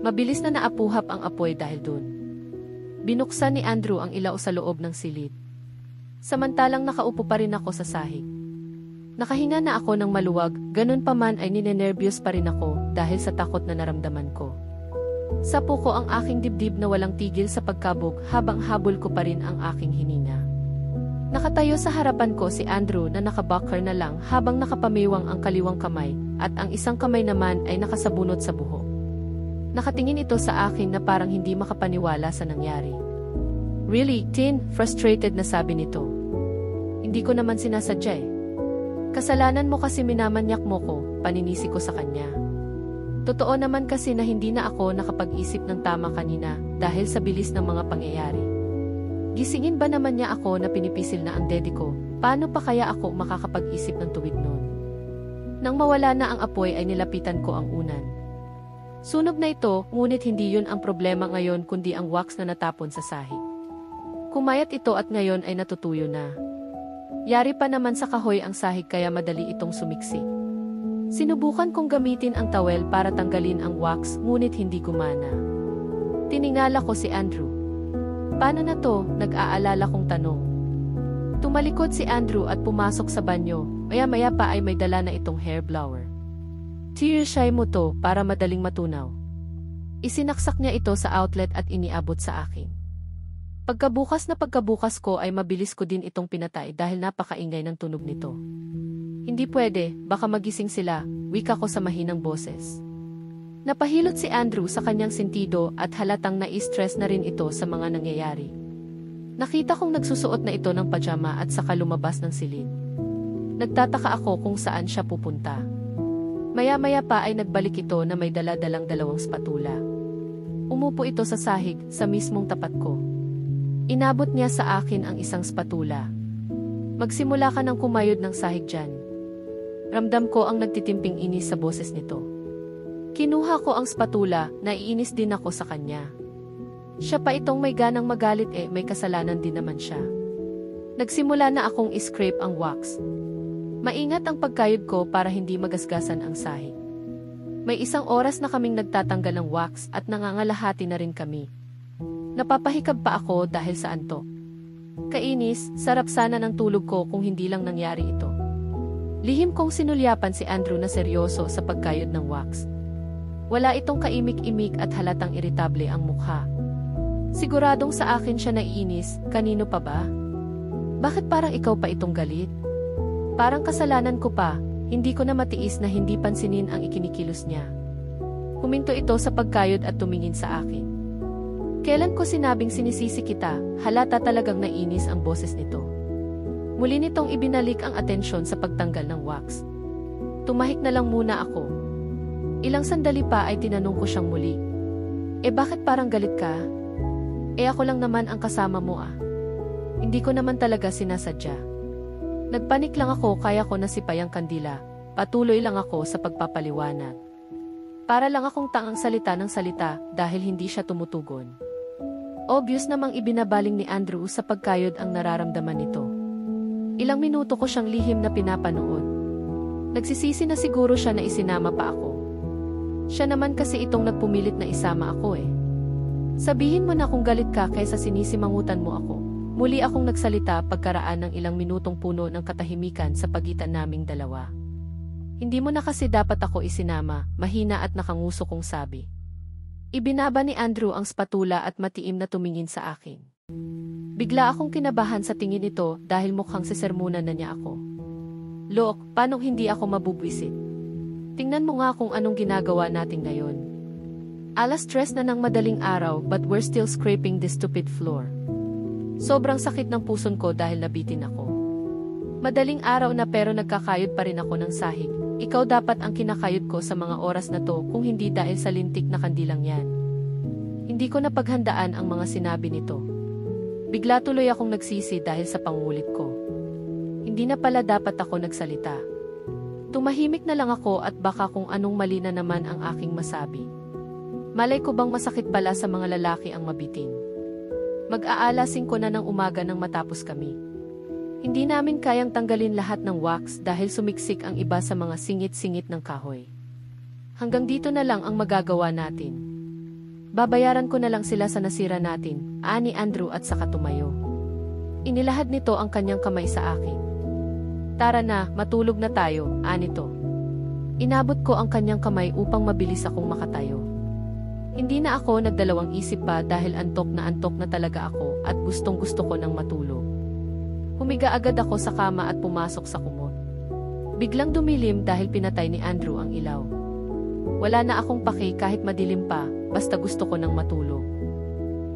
Mabilis na naapuhap ang apoy dahil dun. Binuksan ni Andrew ang ilaw sa loob ng silid. Samantalang nakaupo pa rin ako sa sahig. Nakahinga na ako ng maluwag, ganun pa man ay ninenervyos pa rin ako dahil sa takot na naramdaman ko. Sapo ko ang aking dibdib na walang tigil sa pagkabog habang habol ko pa rin ang aking hininga. Nakatayo sa harapan ko si Andrew na nakabacker na lang habang nakapamiwang ang kaliwang kamay at ang isang kamay naman ay nakasabunot sa buhok. Nakatingin ito sa akin na parang hindi makapaniwala sa nangyari. Really, Tin? Frustrated na sabi nito. Hindi ko naman sinasadya eh. Kasalanan mo kasi minamanyak mo ko, paninisi ko sa kanya. Totoo naman kasi na hindi na ako nakapag-isip ng tama kanina dahil sa bilis ng mga pangyayari. Gisingin ba naman niya ako na pinipisil na ang daddy ko? Paano pa kaya ako makakapag-isip ng tuwid noon? Nang mawala na ang apoy ay nilapitan ko ang unan. Sunog na ito, ngunit hindi yun ang problema ngayon kundi ang wax na natapon sa sahig. Kumayat ito at ngayon ay natutuyo na. Yari pa naman sa kahoy ang sahig kaya madali itong sumiksi. Sinubukan kong gamitin ang towel para tanggalin ang wax ngunit hindi gumana. Tiningala ko si Andrew. Paano na to? Nag-aalala kong tanong. Tumalikod si Andrew at pumasok sa banyo, maya-maya pa ay may dala na itong hair blower. Tiyushay mo to para madaling matunaw. Isinaksak niya ito sa outlet at iniabot sa akin. Pagkabukas ko ay mabilis ko din itong pinatay dahil napakaingay ng tunog nito. Hindi pwede, baka magising sila, wika ko sa mahinang boses. Napahilot si Andrew sa kanyang sentido at halatang na-stress na rin ito sa mga nangyayari. Nakita kong nagsusuot na ito ng pajama at saka lumabas ng silid. Nagtataka ako kung saan siya pupunta. Maya-maya pa ay nagbalik ito na may dala-dalang 2 spatula. Umupo ito sa sahig, sa mismong tapat ko. Inabot niya sa akin ang isang spatula. Magsimula ka ng kumayod ng sahig dyan. Ramdam ko ang nagtitimping inis sa boses nito. Kinuha ko ang spatula, naiinis din ako sa kanya. Siya pa itong may ganang magalit may kasalanan din naman siya. Nagsimula na akong iscrape ang wax. Maingat ang pagkayod ko para hindi magasgasan ang sahig. May 1 oras na kaming nagtatanggal ng wax at nangangalahati na rin kami. Napapahikab pa ako dahil sa antok. Kainis, sarap sana ng tulog ko kung hindi lang nangyari ito. Lihim kong sinulyapan si Andrew na seryoso sa pagkayod ng wax. Wala itong kaimik-imik at halatang iritable ang mukha. Siguradong sa akin siya naiinis, kanino pa ba? Bakit parang ikaw pa itong galit? Parang kasalanan ko pa, hindi ko na matiis na hindi pansinin ang ikinikilos niya. Huminto ito sa pagkayod at tumingin sa akin. Kailan ko sinabing sinisisi kita, halata talagang nainis ang boses nito. Muli nitong ibinalik ang atensyon sa pagtanggal ng wax. Tumahik na lang muna ako. Ilang sandali pa ay tinanong ko siyang muli. Bakit parang galit ka? Ako lang naman ang kasama mo ah. Hindi ko naman talaga sinasadya. Nagpanik lang ako kaya ko nasipay ang kandila. Patuloy lang ako sa pagpapaliwanag. Para lang akong tangang salita ng salita dahil hindi siya tumutugon. Obvious namang ibinabaling ni Andrew sa pagkayod ang nararamdaman nito. Ilang minuto ko siyang lihim na pinapanood. Nagsisisi na siguro siya na isinama pa ako. Siya naman kasi itong nagpumilit na isama ako Sabihin mo na kung galit ka kaysa sinisimangutan mo ako. Muli akong nagsalita pagkaraan ng ilang minutong puno ng katahimikan sa pagitan naming dalawa. Hindi mo na kasi dapat ako isinama, mahina at nakanguso kong sabi. Ibinaba ni Andrew ang spatula at matiim na tumingin sa akin. Bigla akong kinabahan sa tingin ito dahil mukhang sesermunan na niya ako. Look, paano hindi ako mabubwisit? Tingnan mo nga kung anong ginagawa natin ngayon. Alas-stress na ng madaling araw but we're still scraping this stupid floor. Sobrang sakit ng puson ko dahil nabitin ako. Madaling araw na pero nagkakayod pa rin ako ng sahig. Ikaw dapat ang kinakayod ko sa mga oras na to kung hindi dahil sa lintik na kandilang yan. Hindi ko napaghandaan ang mga sinabi nito. Bigla tuloy akong nagsisi dahil sa pangulit ko. Hindi na pala dapat ako nagsalita. Tumahimik na lang ako at baka kung anong mali na naman ang aking masabi. Malay ko bang masakit pala sa mga lalaki ang mabitin. Mag-aalasing ko na ng umaga nang matapos kami. Hindi namin kayang tanggalin lahat ng wax dahil sumiksik ang iba sa mga singit-singit ng kahoy. Hanggang dito na lang ang magagawa natin. Babayaran ko na lang sila sa nasira natin, ani Andrew at saka tumayo. Inilahad nito ang kanyang kamay sa akin. Tara na, matulog na tayo, anito. Inabot ko ang kanyang kamay upang mabilis akong makatayo. Hindi na ako nagdalawang isip pa dahil antok na talaga ako at gustong-gusto ko ng matulog. Humiga agad ako sa kama at pumasok sa kumot. Biglang dumilim dahil pinatay ni Andrew ang ilaw. Wala na akong paki kahit madilim pa, basta gusto ko ng matulog.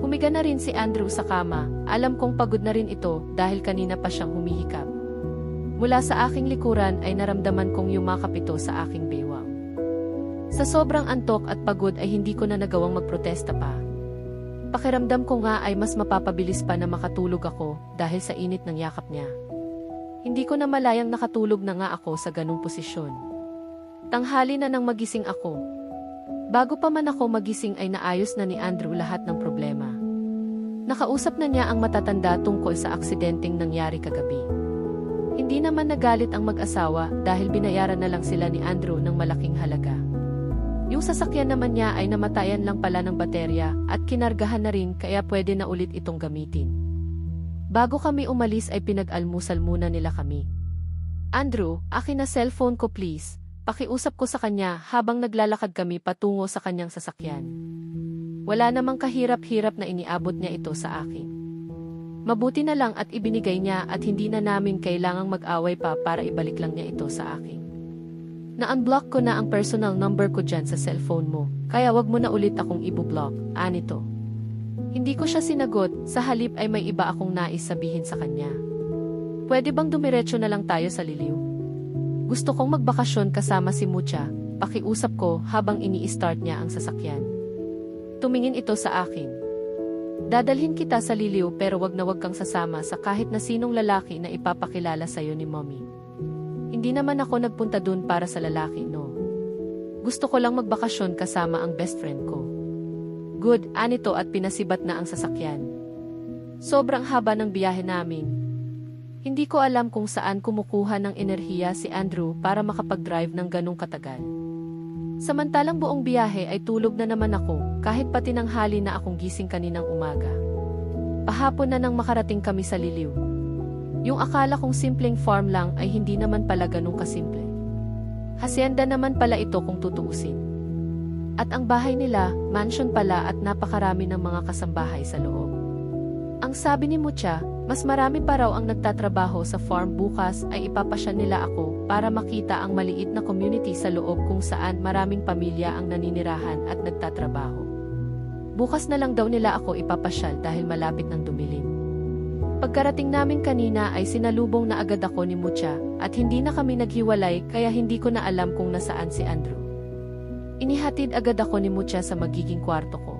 Humiga na rin si Andrew sa kama, alam kong pagod na rin ito dahil kanina pa siyang humihikap. Mula sa aking likuran ay naramdaman kong yumakap ito sa aking bewang. Sa sobrang antok at pagod ay hindi ko na nagawang magprotesta pa. Pakiramdam ko nga ay mas mapapabilis pa na makatulog ako dahil sa init ng yakap niya. Hindi ko na malayang nakatulog na nga ako sa ganung posisyon. Tanghali na nang magising ako. Bago pa man ako magising ay naayos na ni Andrew lahat ng problema. Nakausap na niya ang matatanda tungkol sa aksidenteng nangyari kagabi. Hindi naman nagalit ang mag-asawa dahil binayaran na lang sila ni Andrew ng malaking halaga. Yung sasakyan naman niya ay namatayan lang pala ng baterya at kinargahan na rin kaya pwede na ulit itong gamitin. Bago kami umalis ay pinag-almusal muna nila kami. Andrew, akin na cellphone ko please. Pakiusap ko sa kanya habang naglalakad kami patungo sa kanyang sasakyan. Wala namang kahirap-hirap na iniabot niya ito sa akin. Mabuti na lang at ibinigay niya at hindi na namin kailangang mag-away pa para ibalik lang niya ito sa akin. Na-unblock ko na ang personal number ko dyan sa cellphone mo, kaya wag mo na ulit akong ibublock, anito. Hindi ko siya sinagot, sa halip ay may iba akong nais sabihin sa kanya. Pwede bang dumiretso na lang tayo sa Liliw? Gusto kong magbakasyon kasama si Mucha, pakiusap ko habang ini-start niya ang sasakyan. Tumingin ito sa akin. Dadalhin kita sa Liliw pero wag na wag kang sasama sa kahit na sinong lalaki na ipapakilala sa'yo ni Mommy. Hindi naman ako nagpunta dun para sa lalaki, no. Gusto ko lang magbakasyon kasama ang best friend ko. Good, anito at pinasibat na ang sasakyan. Sobrang haba ng biyahe namin. Hindi ko alam kung saan kumukuha ng enerhiya si Andrew para makapag-drive ng ganong katagal. Samantalang buong biyahe ay tulog na naman ako, kahit pati nanghali na akong gising kaninang umaga. Pahapon na nang makarating kami sa Liliw. Yung akala kong simpleng farm lang ay hindi naman pala ganong kasimple. Hacienda naman pala ito kung tutuusin. At ang bahay nila, mansion pala at napakarami ng mga kasambahay sa loob. Ang sabi ni Mucha, mas marami pa raw ang nagtatrabaho sa farm bukas ay ipapasya nila ako para makita ang maliit na community sa loob kung saan maraming pamilya ang naninirahan at nagtatrabaho. Bukas na lang daw nila ako ipapasyal dahil malapit ng dumilim. Pagkarating namin kanina ay sinalubong na agad ako ni Mucha at hindi na kami naghiwalay kaya hindi ko na alam kung nasaan si Andrew. Inihatid agad ako ni Mucha sa magiging kwarto ko.